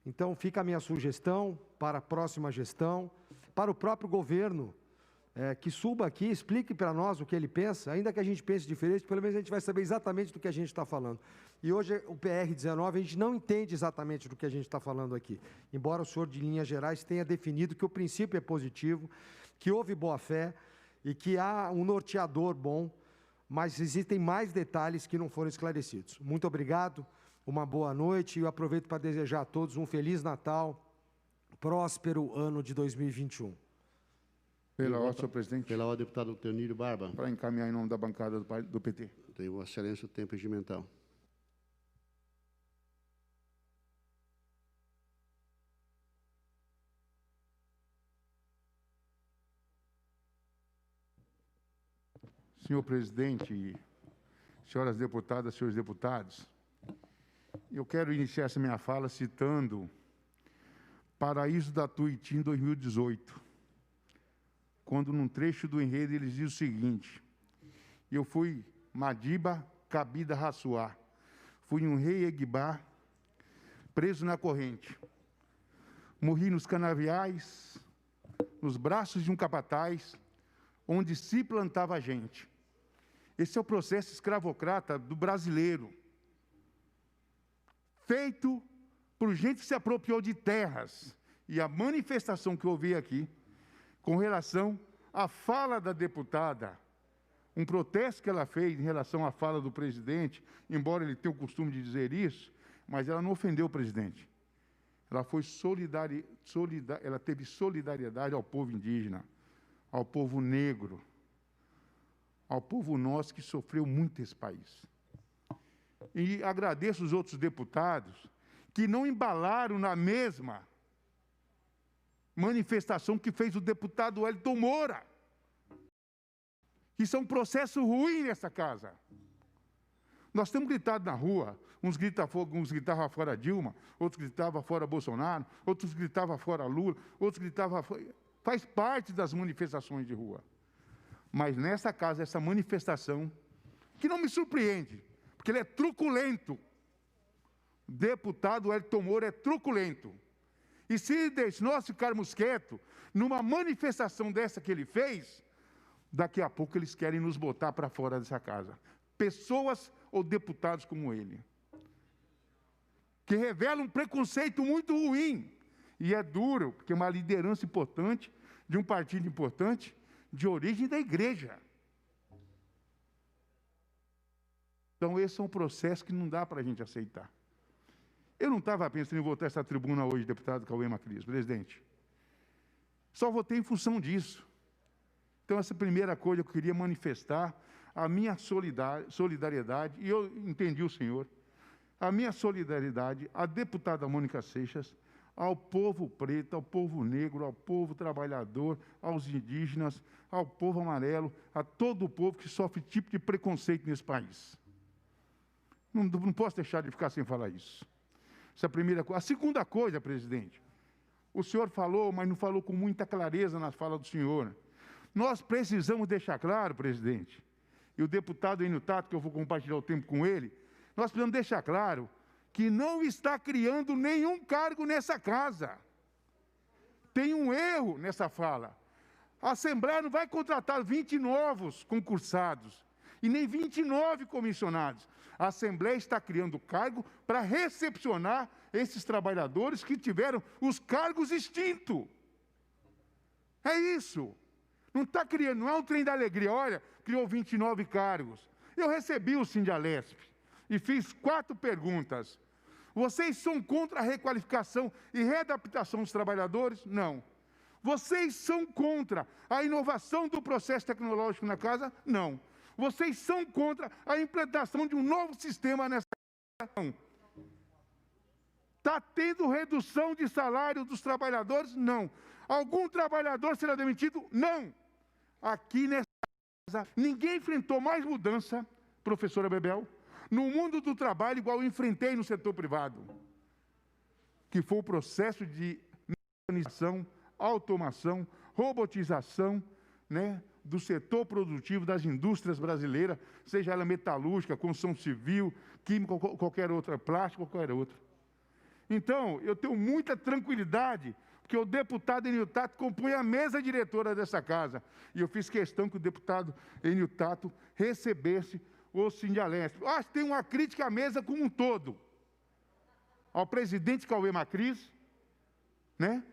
Então, fica a minha sugestão para a próxima gestão, para o próprio governo, que suba aqui, explique para nós o que ele pensa, ainda que a gente pense diferente, pelo menos a gente vai saber exatamente do que a gente está falando. E hoje, o PR-19, a gente não entende exatamente do que a gente está falando aqui, embora o senhor, de linhas gerais, tenha definido que o princípio é positivo, que houve boa-fé e que há um norteador bom, mas existem mais detalhes que não foram esclarecidos. Muito obrigado, uma boa noite, e eu aproveito para desejar a todos um Feliz Natal, próspero ano de 2021. Pela ordem, senhor presidente. Pela ordem, deputado Teonírio Barba. Para encaminhar em nome da bancada do PT. Tem Vossa Excelência o tempo regimental. Senhor presidente, senhoras deputadas, senhores deputados, eu quero iniciar essa minha fala citando Paraíso da Tuiuti, em 2018, quando, num trecho do enredo, eles dizem o seguinte: eu fui Madiba Cabida Raçoá, fui um rei Eguibá, preso na corrente. Morri nos canaviais, nos braços de um capataz, onde se plantava gente. Esse é o processo escravocrata do brasileiro, feito por gente que se apropriou de terras. E a manifestação que eu ouvi aqui, com relação à fala da deputada, um protesto que ela fez em relação à fala do presidente, embora ele tenha o costume de dizer isso, mas ela não ofendeu o presidente. Ela foi ela teve solidariedade ao povo indígena, ao povo negro, ao povo nosso que sofreu muito esse país. E agradeço os outros deputados que não embalaram na mesma manifestação que fez o deputado Wellington Moura. Isso é um processo ruim nessa casa. Nós temos gritado na rua, uns gritavam fora Dilma, outros gritavam fora Bolsonaro, outros gritavam fora Lula, outros gritavam fora... Faz parte das manifestações de rua. Mas nessa casa, essa manifestação, que não me surpreende, porque ele é truculento. O deputado Wellington Moura é truculento. E se nós ficarmos quietos, numa manifestação dessa que ele fez, daqui a pouco eles querem nos botar para fora dessa casa. Pessoas ou deputados como ele, que revelam um preconceito muito ruim. E é duro, porque é uma liderança importante, de um partido importante, de origem da igreja. Então, esse é um processo que não dá para a gente aceitar. Eu não estava pensando em voltar a essa tribuna hoje, deputado Cauê Macris, presidente. Só votei em função disso. Então, essa primeira coisa que eu queria manifestar, a minha solidariedade, e eu entendi o senhor, a minha solidariedade à deputada Mônica Seixas, ao povo preto, ao povo negro, ao povo trabalhador, aos indígenas, ao povo amarelo, a todo o povo que sofre tipo de preconceito nesse país. Não posso deixar de ficar sem falar isso. Essa é a primeira coisa. A segunda coisa, presidente, o senhor falou, mas não falou com muita clareza na fala do senhor. Nós precisamos deixar claro, presidente, e o deputado Enio Tato, que eu vou compartilhar o tempo com ele, nós precisamos deixar claro que não está criando nenhum cargo nessa casa. tem um erro nessa fala. A Assembleia não vai contratar 20 novos concursados e nem 29 comissionados. A Assembleia está criando cargo para recepcionar esses trabalhadores que tiveram os cargos extintos. É isso. Não está criando, não é um trem da alegria. Olha, criou 29 cargos. Eu recebi o Sindialesp e fiz 4 perguntas. Vocês são contra a requalificação e readaptação dos trabalhadores? Não. Vocês são contra a inovação do processo tecnológico na casa? Não. Vocês são contra a implantação de um novo sistema nessa casa? Não. Está tendo redução de salário dos trabalhadores? Não. Algum trabalhador será demitido? Não. Aqui nessa casa, ninguém enfrentou mais mudança, professora Bebel, no mundo do trabalho, igual eu enfrentei no setor privado, que foi o processo de mecanização, automação, robotização, né, do setor produtivo das indústrias brasileiras, seja ela metalúrgica, construção civil, química, qualquer outra, plástico, qualquer outra. Então, eu tenho muita tranquilidade, porque o deputado Enio Tato compõe a mesa diretora dessa casa. E eu fiz questão que o deputado Enio Tato recebesse o Sindialesp. Acho que tem uma crítica à mesa como um todo. Ao presidente Cauê Macris, né?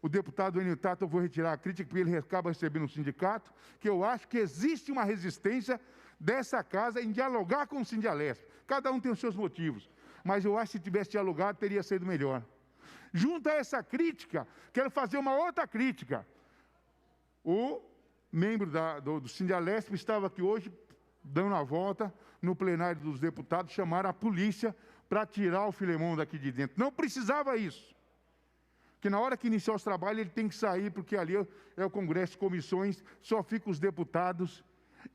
O deputado Enio Tato, eu vou retirar a crítica, porque ele acaba recebendo um sindicato, que eu acho que existe uma resistência dessa casa em dialogar com o Sindialesp. Cada um tem os seus motivos. Mas eu acho que se tivesse dialogado, teria sido melhor. Junto a essa crítica, quero fazer uma outra crítica. O membro do Sindialesp estava aqui hoje, dando a volta, no plenário dos deputados, chamaram a polícia para tirar o Filemon daqui de dentro. Não precisava isso. Porque na hora que iniciar os trabalhos, ele tem que sair, porque ali é o Congresso de Comissões, só ficam os deputados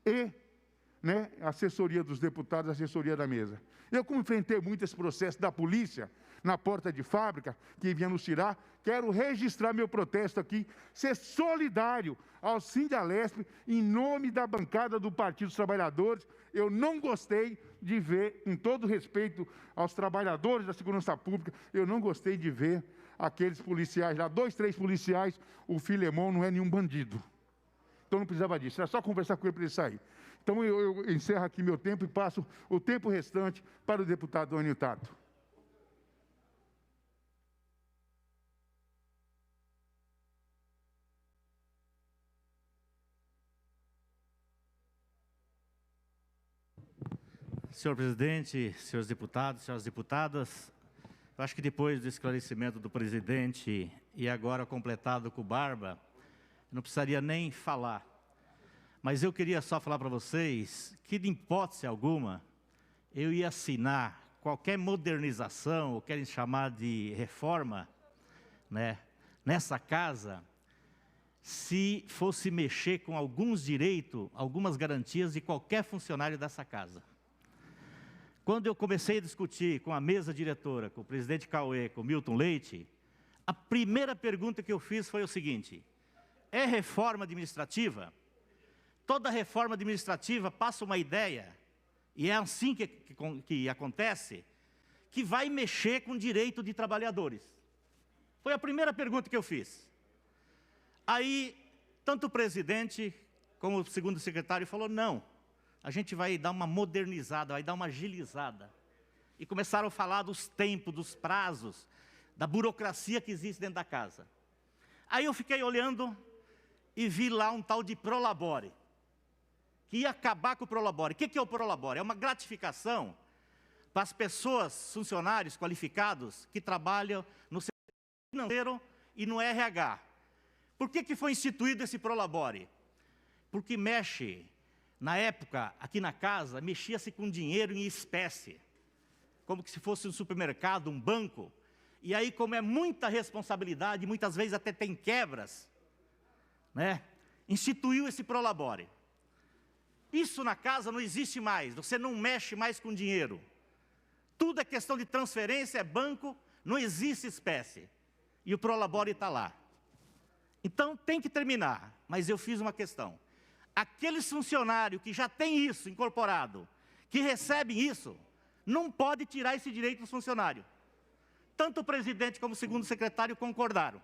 e, né, a assessoria dos deputados, a assessoria da mesa. Eu, como enfrentei muito esse processo da polícia, na porta de fábrica, que vinha nos tirar, quero registrar meu protesto aqui, ser solidário ao Sindialesp, em nome da bancada do Partido dos Trabalhadores. Eu não gostei de ver, com todo respeito aos trabalhadores da segurança pública, eu não gostei de ver aqueles policiais lá, 2, 3 policiais, o Filemon não é nenhum bandido. Então não precisava disso, era só conversar com ele para ele sair. Então eu encerro aqui meu tempo e passo o tempo restante para o deputado Enio Tato. Senhor presidente, senhores deputados, senhoras deputadas, eu acho que depois do esclarecimento do presidente e agora completado com o Barba, não precisaria nem falar. Mas eu queria só falar para vocês que, de hipótese alguma, eu ia assinar qualquer modernização, ou querem chamar de reforma, né, nessa casa, se fosse mexer com alguns direitos, algumas garantias de qualquer funcionário dessa casa. Quando eu comecei a discutir com a mesa diretora, com o presidente Cauê, com o Milton Leite, a primeira pergunta que eu fiz foi o seguinte: é reforma administrativa? Toda reforma administrativa passa uma ideia, e é assim que acontece, que vai mexer com o direito de trabalhadores. Foi a primeira pergunta que eu fiz. Aí, tanto o presidente como o segundo secretário falou, não, a gente vai dar uma modernizada, vai dar uma agilizada. E começaram a falar dos tempos, dos prazos, da burocracia que existe dentro da casa. Aí eu fiquei olhando e vi lá um tal de Prolabore, que ia acabar com o Prolabore. O que é o Prolabore? É uma gratificação para as pessoas, funcionários qualificados, que trabalham no setor financeiro e no RH. Por que foi instituído esse Prolabore? Porque mexe, na época, aqui na casa, mexia-se com dinheiro em espécie, como que se fosse um supermercado, um banco. E aí, como é muita responsabilidade, muitas vezes até tem quebras, né, instituiu esse Prolabore. Isso na casa não existe mais, você não mexe mais com dinheiro. Tudo é questão de transferência, é banco, não existe espécie. E o Prolabore está lá. Então, tem que terminar, mas eu fiz uma questão. Aqueles funcionários que já têm isso incorporado, que recebem isso, não pode tirar esse direito dos funcionários. Tanto o presidente como o segundo secretário concordaram.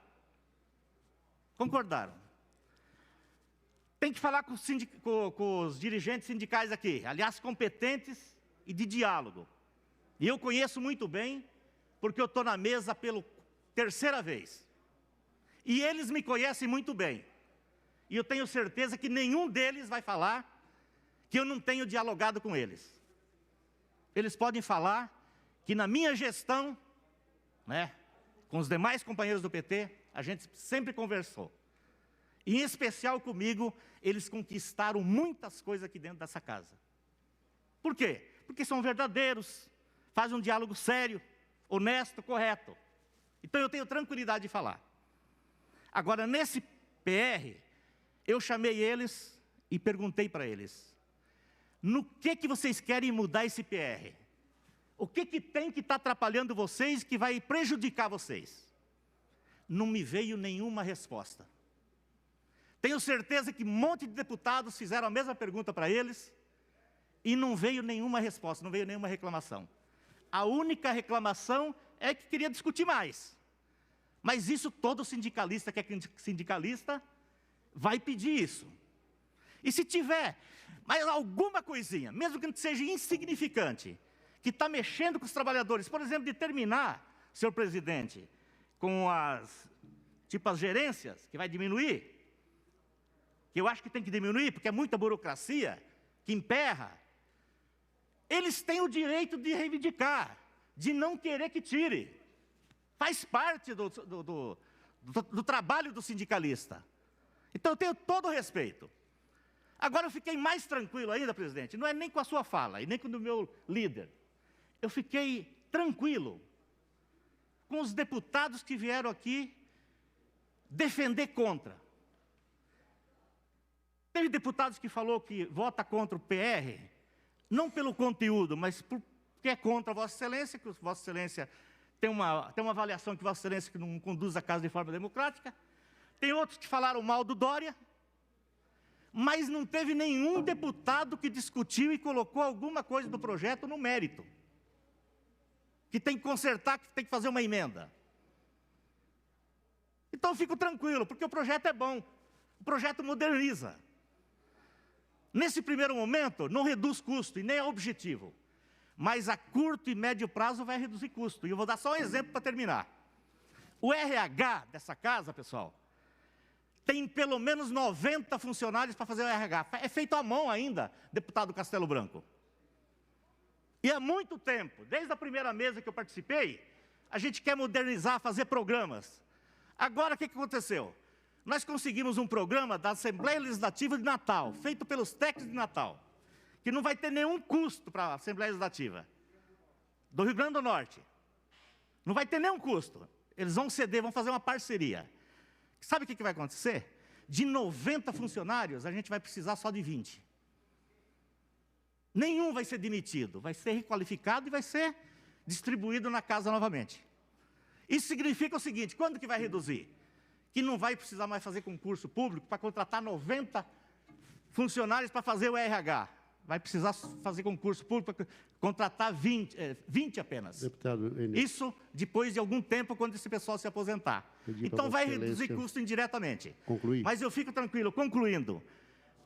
concordaram. Tem que falar com os dirigentes sindicais aqui, aliás, competentes e de diálogo. E eu conheço muito bem, porque eu estou na mesa pela terceira vez. E eles me conhecem muito bem. E eu tenho certeza que nenhum deles vai falar que eu não tenho dialogado com eles. Eles podem falar que na minha gestão, né, com os demais companheiros do PT, a gente sempre conversou. E, em especial comigo, eles conquistaram muitas coisas aqui dentro dessa casa. Por quê? Porque são verdadeiros, fazem um diálogo sério, honesto, correto. Então eu tenho tranquilidade de falar. Agora, nesse PR, eu chamei eles e perguntei para eles: no que vocês querem mudar esse PR? O que tem que estar atrapalhando vocês, que vai prejudicar vocês? Não me veio nenhuma resposta. Tenho certeza que um monte de deputados fizeram a mesma pergunta para eles e não veio nenhuma resposta, não veio nenhuma reclamação. A única reclamação é que queria discutir mais. Mas isso todo sindicalista que é sindicalista vai pedir isso. E se tiver mais alguma coisinha, mesmo que não seja insignificante, que está mexendo com os trabalhadores, por exemplo, de terminar, senhor presidente, com as gerências, que vai diminuir, que eu acho que tem que diminuir, porque é muita burocracia, que emperra, eles têm o direito de reivindicar, de não querer que tire. Faz parte do trabalho do sindicalista. Então eu tenho todo o respeito. Agora eu fiquei mais tranquilo ainda, presidente, não é nem com a sua fala, e nem com o meu líder. Eu fiquei tranquilo com os deputados que vieram aqui defender contra. Teve deputados que falou que vota contra o PR, não pelo conteúdo, mas porque é contra a Vossa Excelência, que Vossa Excelência tem uma avaliação que Vossa Excelência que não conduz a casa de forma democrática. Tem outros que falaram mal do Dória, mas não teve nenhum deputado que discutiu e colocou alguma coisa do projeto no mérito. Que tem que consertar, que tem que fazer uma emenda. Então eu fico tranquilo, porque o projeto é bom. O projeto moderniza. Nesse primeiro momento, não reduz custo e nem é objetivo. Mas a curto e médio prazo vai reduzir custo. E eu vou dar só um exemplo para terminar. O RH dessa casa, pessoal, tem pelo menos 90 funcionários para fazer o RH. É feito à mão ainda, deputado Castelo Branco. E há muito tempo, desde a primeira mesa que eu participei, a gente quer modernizar, fazer programas. Agora, o que aconteceu? Nós conseguimos um programa da Assembleia Legislativa de Natal, feito pelos técnicos de Natal, que não vai ter nenhum custo para a Assembleia Legislativa do Rio Grande do Norte. Não vai ter nenhum custo. Eles vão ceder, vão fazer uma parceria. Sabe o que vai acontecer? De 90 funcionários, a gente vai precisar só de 20. Nenhum vai ser demitido, vai ser requalificado e vai ser distribuído na casa novamente. Isso significa o seguinte: quando que vai reduzir? Que não vai precisar mais fazer concurso público para contratar 90 funcionários para fazer o RH. Vai precisar fazer concurso público para contratar 20 apenas. Deputado, isso depois de algum tempo, quando esse pessoal se aposentar. Então vai reduzir custo indiretamente. Concluir. Mas eu fico tranquilo, concluindo,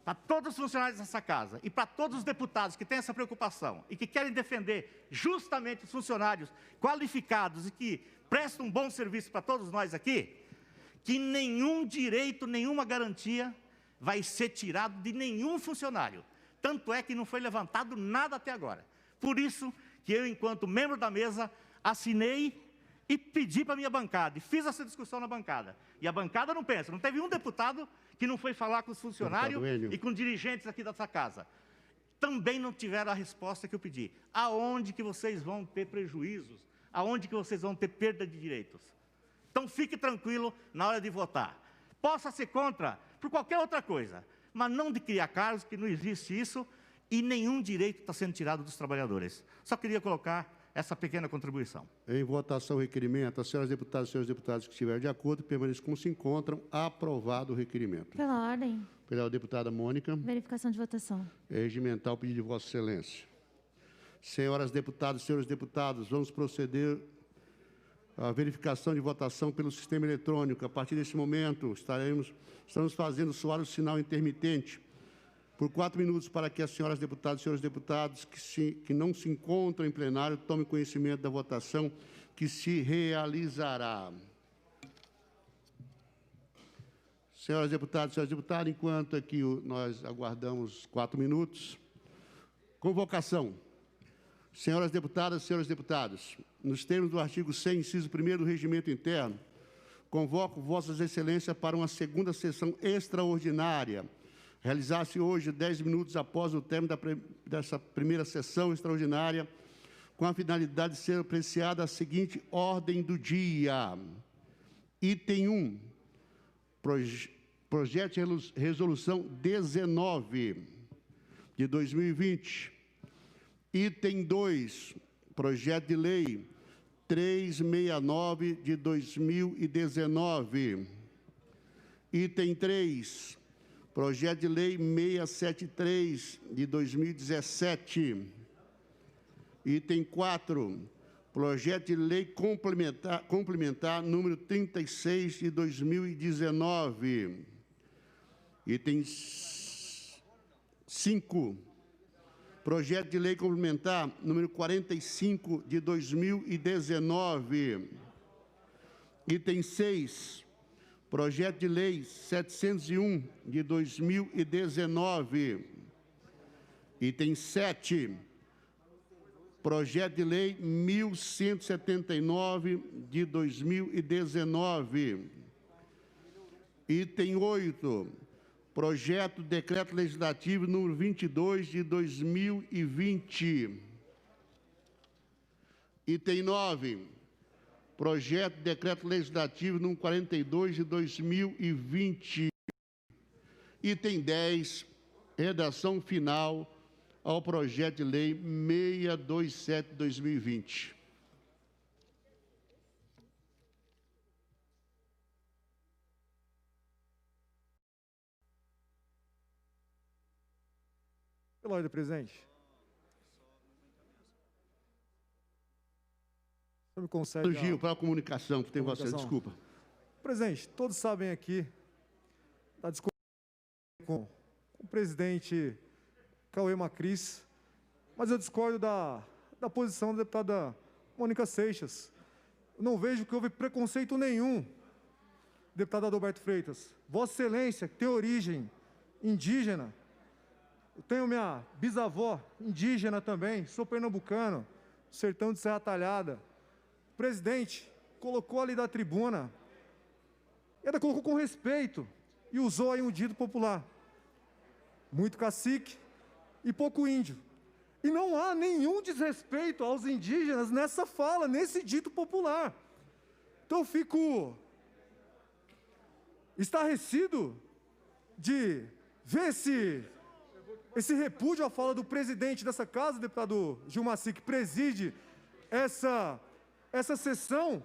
para todos os funcionários dessa casa e para todos os deputados que têm essa preocupação e que querem defender justamente os funcionários qualificados e que prestam um bom serviço para todos nós aqui, que nenhum direito, nenhuma garantia vai ser tirado de nenhum funcionário. Tanto é que não foi levantado nada até agora. Por isso que eu, enquanto membro da mesa, assinei e pedi para a minha bancada, e fiz essa discussão na bancada. E a bancada não pensa, não teve um deputado que não foi falar com os funcionários e com dirigentes aqui dessa casa. Também não tiveram a resposta que eu pedi. Aonde que vocês vão ter prejuízos? Aonde que vocês vão ter perda de direitos? Então fique tranquilo na hora de votar. Possa ser contra por qualquer outra coisa, mas não de criar cargos, que não existe isso, e nenhum direito está sendo tirado dos trabalhadores. Só queria colocar essa pequena contribuição. Em votação o requerimento, as senhoras deputadas e senhores deputados que estiverem de acordo, permaneçam como se encontram. Aprovado o requerimento. Pela ordem. Pela deputada Mônica. Verificação de votação. É regimental, pedido de Vossa Excelência. Senhoras deputadas e senhores deputados, vamos proceder a verificação de votação pelo sistema eletrônico. A partir desse momento, estamos fazendo soar o sinal intermitente por 4 minutos para que as senhoras deputadas e senhores deputados que não se encontram em plenário tomem conhecimento da votação que se realizará. Senhoras deputadas e senhores deputados, enquanto aqui nós aguardamos 4 minutos. Convocação. Senhoras deputadas e senhores deputados, nos termos do artigo 100, inciso 1º do Regimento Interno, convoco Vossas Excelências para uma segunda sessão extraordinária, realizar-se hoje, 10 minutos após o término dessa primeira sessão extraordinária, com a finalidade de ser apreciada a seguinte ordem do dia. Item 1, Projeto de Resolução 19 de 2020. Item 2, Projeto de Lei 369 de 2019. Item 3, Projeto de Lei 673 de 2017. Item 4, Projeto de Lei complementar número 36 de 2019. Item 5, Projeto de Lei complementar número 45 de 2019. Item 6, Projeto de Lei 701 de 2019. Item 7, Projeto de Lei 1179 de 2019. Item 8, Projeto de Decreto Legislativo número 22 de 2020. Item 9, Projeto de Decreto Legislativo número 42 de 2020. Item 10, redação final ao Projeto de Lei 627 de 2020. Pela ordem, presidente. O senhor me concede Gil, para a comunicação, que tem você, desculpa. Presidente, todos sabem aqui da discussão com o presidente Cauê Macris, mas eu discordo da posição da deputada Mônica Seixas. Eu não vejo que houve preconceito nenhum, deputado Adalberto Freitas. Vossa Excelência, que tem origem indígena, eu tenho minha bisavó indígena também, sou pernambucano, sertão de Serra Talhada. O presidente colocou ali da tribuna, e ainda colocou com respeito, e usou aí um dito popular. Muito cacique e pouco índio. E não há nenhum desrespeito aos indígenas nessa fala, nesse dito popular. Então eu fico estarrecido de ver esse repúdio à fala do presidente dessa casa, o deputado Gilmaci, que preside essa sessão,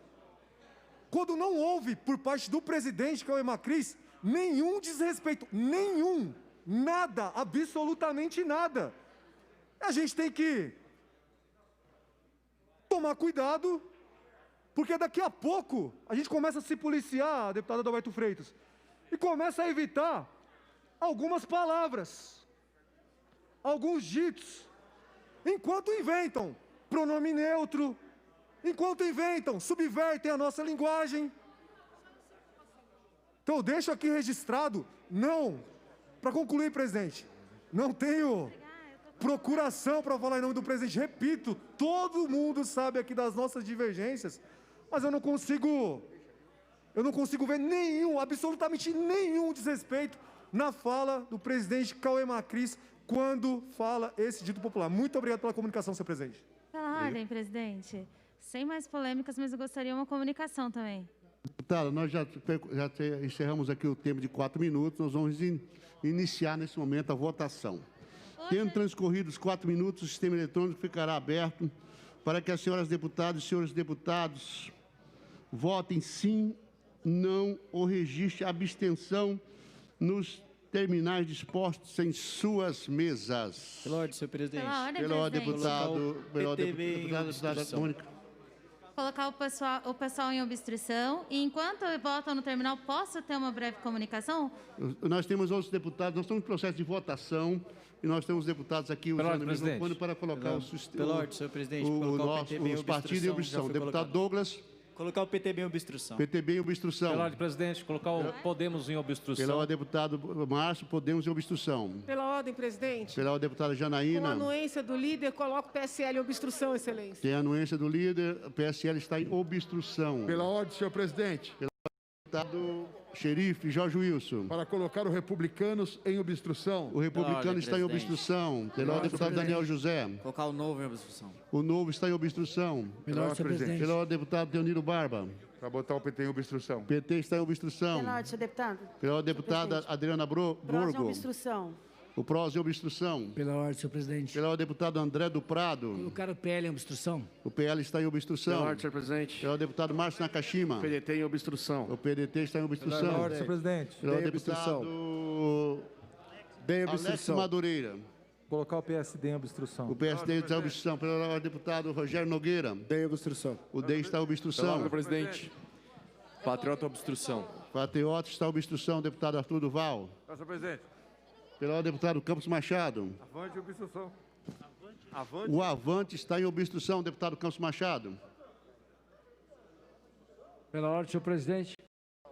quando não houve, por parte do presidente Cauê Macris, nenhum desrespeito, nenhum, nada, absolutamente nada. A gente tem que tomar cuidado, porque daqui a pouco a gente começa a se policiar, deputado Adalberto Freitas, e começa a evitar algumas palavras, alguns ditos, enquanto inventam pronome neutro, enquanto inventam, subvertem a nossa linguagem. Então eu deixo aqui registrado, não, para concluir, presidente, não tenho procuração para falar em nome do presidente, repito, todo mundo sabe aqui das nossas divergências, mas eu não consigo ver nenhum, absolutamente nenhum desrespeito na fala do presidente Cauê Macris quando fala esse dito popular. Muito obrigado pela comunicação, senhor presidente. Pela ordem, presidente. Sem mais polêmicas, mas eu gostaria de uma comunicação também. Deputada, nós já encerramos aqui o tempo de 4 minutos, nós vamos iniciar nesse momento a votação. Tendo transcorrido os 4 minutos, o sistema eletrônico ficará aberto para que as senhoras deputadas e senhores deputados votem sim, não ou registre abstenção nos terminais dispostos em suas mesas. Pela ordem, senhor presidente. Pela ordem, Pela ordem, presidente. deputada Mônica. colocar o pessoal em obstrução. E enquanto votam no terminal, posso ter uma breve comunicação? Nós temos outros deputados, nós estamos em processo de votação e nós temos deputados aqui usando o microfone para colocar Pela ordem, senhor presidente, colocar o PTB em os partidos em obstrução. Deputado Douglas. Colocar o PTB em obstrução. PTB em obstrução. Pela ordem, presidente, colocar o Podemos em obstrução. Pela ordem, deputado Márcio, Podemos em obstrução. Pela ordem, presidente. Pela ordem, deputada Com Janaína. a anuência do líder, coloco o PSL em obstrução, excelência. Tem a anuência do líder, o PSL está em obstrução. Pela ordem, senhor presidente. Pela ordem, deputado Xerife Jorge Wilson. Para colocar o Republicanos em obstrução. O Republicano está em obstrução. Pela ordem, deputado Daniel José. Colocar o Novo em obstrução. O Novo está em obstrução. Pela ordem, senhor presidente. Pela ordem, deputado Teoniro Barba. Para botar o PT em obstrução. PT está em obstrução. Pela ordem, senhor deputado. Pela ordem, deputada Adriana Prós em Borgo. obstrução. O PROS em obstrução. Pela ordem, senhor presidente. Pela ordem, deputado André do Prado. Colocar o PL em obstrução. O PL está em obstrução. Pela ordem, senhor presidente. Pela ordem, deputado Márcio Nakashima. O PDT em obstrução. O PDT está em obstrução. Pela ordem, senhor presidente. Pela ordem, deputado Bem Alex obstrução. Madureira. Colocar o PSD em obstrução. O PSD está em obstrução. Pela ordem, deputado Rogério Nogueira. Bem obstrução. O DEM está em obstrução. presidente. Patriota obstrução. Patriota está em obstrução. Deputado Arthur Duval. Senhor presidente. Pela ordem, deputado Campos Machado. Avante obstrução. Avante. O Avante está em obstrução. Deputado Campos Machado. Pela ordem, senhor presidente.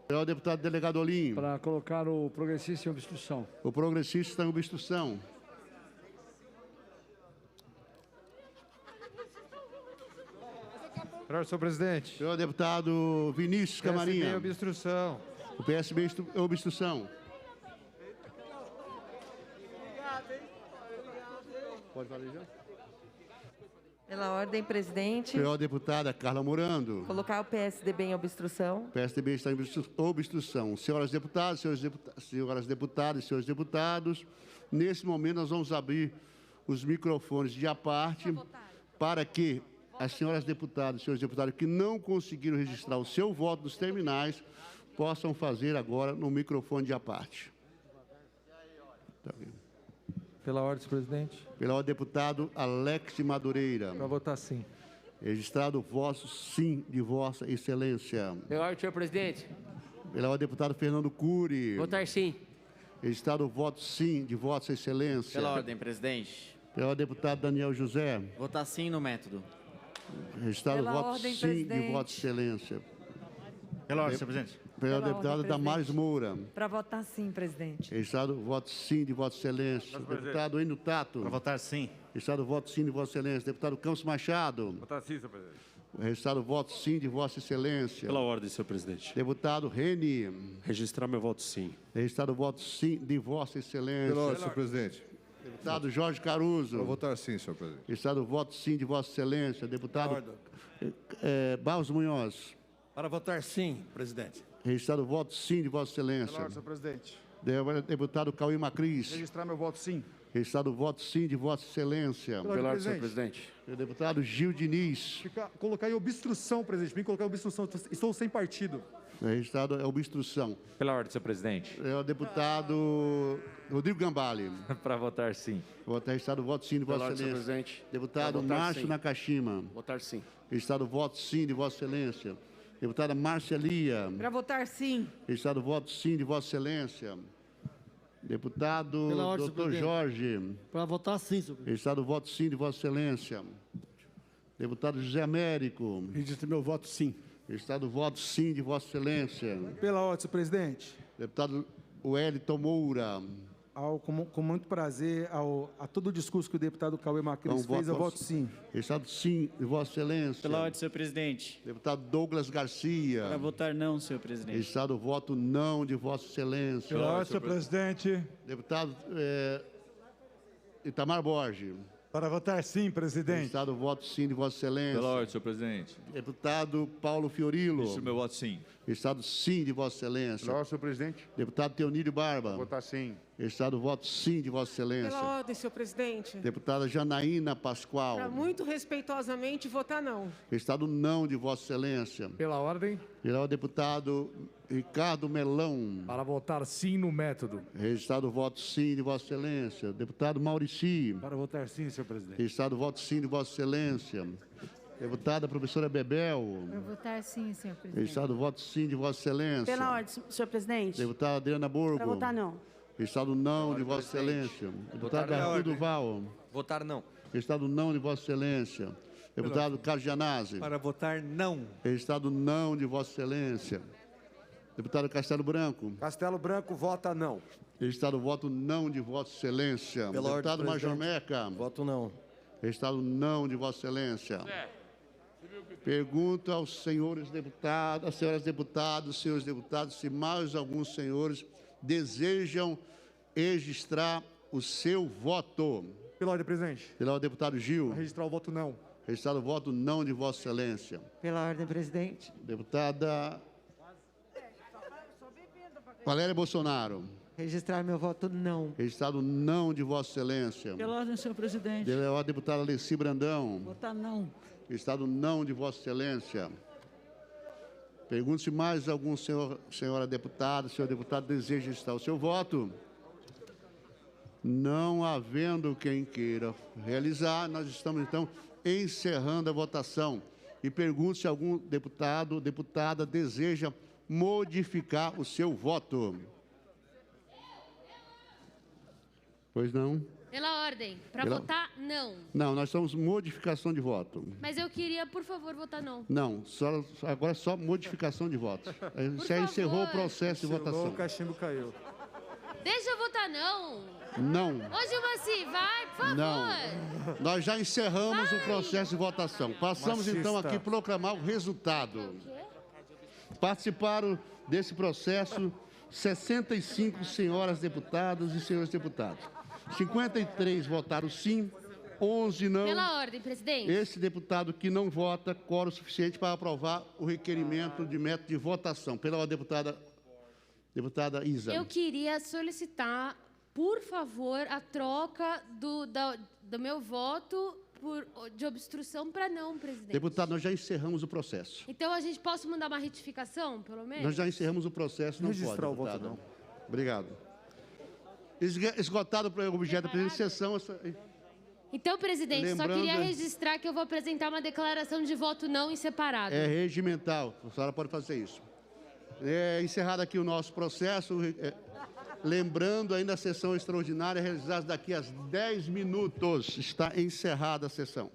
Pela ordem, deputado Delegado Olim. Para colocar o progressista em obstrução. O Progressista está em obstrução. Pela ordem, senhor presidente. Pelo deputado Vinícius Camarinha. PSB em obstrução. O PSB em obstrução. Pode falar já? Pela ordem, presidente. Pela deputada Carla Morando. Colocar o PSDB em obstrução. O PSDB está em obstrução. Senhoras deputadas, senhoras deputadas e senhores deputados, nesse momento nós vamos abrir os microfones de à parte para que as senhoras deputadas e senhores deputados que não conseguiram registrar o seu voto nos terminais possam fazer agora no microfone de à parte. Tá bem. Pela ordem, senhor presidente. Pela ordem, deputado Alex Madureira. Para votar sim. Registrado o voto sim de Vossa Excelência. Pela ordem, senhor presidente. Pela ordem, deputado Fernando Cury. Votar sim. Registrado o voto sim de Vossa Excelência. Pela ordem, presidente. Pela ordem, deputado Daniel José. Votar sim no método. Registrado o Pela voto ordem, sim presidente. de Vossa Excelência. Pela ordem, senhor presidente. Pela Pela deputada ordem, Damares Moura. Para votar sim, presidente. Registrado o voto sim de Vossa Excelência. Deputado Enio Tato. Para votar sim. Registrado o voto sim de Vossa Excelência. Deputado Campos Machado. Votar sim, senhor presidente. Registrado o voto sim de Vossa Excelência. Pela ordem, senhor presidente. Deputado Reni. Registrar meu voto sim. Registrado o voto sim de Vossa Excelência. Pela ordem, senhor presidente. Deputado Jorge Caruso. Para votar sim, senhor presidente. Registrado o voto sim de Vossa Excelência. Deputado Barros Munhoz. Para votar sim, presidente. Registrado o voto sim de Vossa Excelência. Pela ordem, senhor presidente. Deputado Cauê Macris. Registrar meu voto sim. Registrado o voto sim de Vossa Excelência. Pela ordem, senhor presidente. Deputado Gil Diniz. Colocar em obstrução, presidente. Vim colocar em obstrução. Estou sem partido. Registrado é obstrução. Pela ordem, senhor presidente. É o deputado Rodrigo Gambale. Para votar sim. Registrado o voto sim de Vossa Pela ordem, senhor Excelência. presidente. Deputado Para votar Márcio sim. Nakashima. Votar sim. Registrado o voto sim de Vossa Excelência. Deputada Márcia Lia. Para votar sim. Registrado o voto sim de Vossa Excelência. Deputado Pela ordem, Dr. senhor presidente. Jorge. Para votar sim, senhor presidente. Registrado o voto sim de Vossa Excelência. Deputado José Américo. Registre meu voto sim. Registrado o voto sim de Vossa Excelência. Pela ordem, senhor presidente. Deputado Wellington Moura. Com muito prazer, a todo o discurso que o deputado Cauê Macris fez, eu voto sim. Registrado sim de Vossa Excelência. Pela ordem, senhor presidente. Deputado Douglas Garcia. Para votar não, senhor presidente. Registrado o voto não de Vossa Excelência. Pela ordem, senhor presidente. Deputado Itamar Borges. Para votar sim, presidente. Registrado o voto sim de Vossa Excelência. Pela ordem, senhor presidente. Deputado Paulo Fiorilo. Isso, meu voto sim. Registrado sim de Vossa Excelência. Pela ordem, senhor presidente. Deputado Teonílio Barba. Votar sim. Registrado o voto sim de Vossa Excelência. Pela ordem, senhor presidente. Deputada Janaína Pascoal. Para muito respeitosamente votar não. Registrado não de Vossa Excelência. Pela ordem. Pelo deputado Ricardo Melão. Para votar sim no método. Registrado o voto sim de Vossa Excelência. Deputado Maurici. Para votar sim, senhor presidente. Registrado o voto sim de Vossa Excelência. Deputada professora Bebel. Eu vou votar sim, senhor presidente. Registrado o voto sim de Vossa Excelência. Pela ordem, senhor presidente. Deputada Adriana Borgo. Para votar não. Registrado não de Vossa Excelência. Deputado Arthur Duval. Votar não. Registrado não de Vossa Excelência. Deputado Carlos Gianazzi. Para votar não. Registrado não de Vossa Excelência. Deputado Castelo Branco. Castelo Branco vota não. Registrado o voto não de Vossa Excelência. Pela Deputado ordem, Major presidente. Meca. Voto não. Registrado não de Vossa Excelência. Pergunto aos senhores deputados, às senhoras deputadas, senhores deputados, se mais alguns senhores desejam registrar o seu voto. Pela ordem, presidente. Pela ordem, deputado Gil. Registrar o voto não. Registrado o voto não de Vossa Excelência. Pela ordem, presidente. Deputada Valéria Bolsonaro. Registrar meu voto não. Registrado não de Vossa Excelência. Pela ordem, senhor presidente. Pela ordem, deputada Alessi Brandão. Votar não. Registrado não de Vossa Excelência. Pergunto se mais algum senhora deputada, senhor deputado deseja registrar o seu voto. Não havendo quem queira realizar, nós estamos, então, encerrando a votação. E pergunto se algum deputado ou deputada deseja modificar o seu voto. Pois não? Pela ordem, para Pela- votar não. Não, nós somos modificação de voto. Mas eu queria, por favor, votar não. Não, agora é só modificação de voto. Você encerrou o processo de votação. O cachimbo caiu. Deixa eu votar não. Não. Ô, Gilmaci, vai, por favor. Não. Nós já encerramos o processo de votação. Passamos, então, aqui a proclamar o resultado. Participaram desse processo 65 senhoras deputadas e senhores deputados. 53 votaram sim, 11 não. Pela ordem, presidente. Esse deputado que não vota, quórum suficiente para aprovar o requerimento de método de votação. Pela ordem, deputada Isa. Eu queria solicitar, por favor, a troca do meu voto de obstrução para não, presidente. Deputado, nós já encerramos o processo. Então, a gente pode mandar uma retificação, pelo menos? Nós já encerramos o processo, não Registrar pode, o voto, deputada. não. Obrigado. Esgotado o objeto da presente sessão. Então, presidente, Lembrando- só queria registrar que eu vou apresentar uma declaração de voto não em separado. É regimental, a senhora pode fazer isso. É encerrado aqui o nosso processo. Lembrando ainda a sessão extraordinária realizada daqui a 10 minutos. Está encerrada a sessão.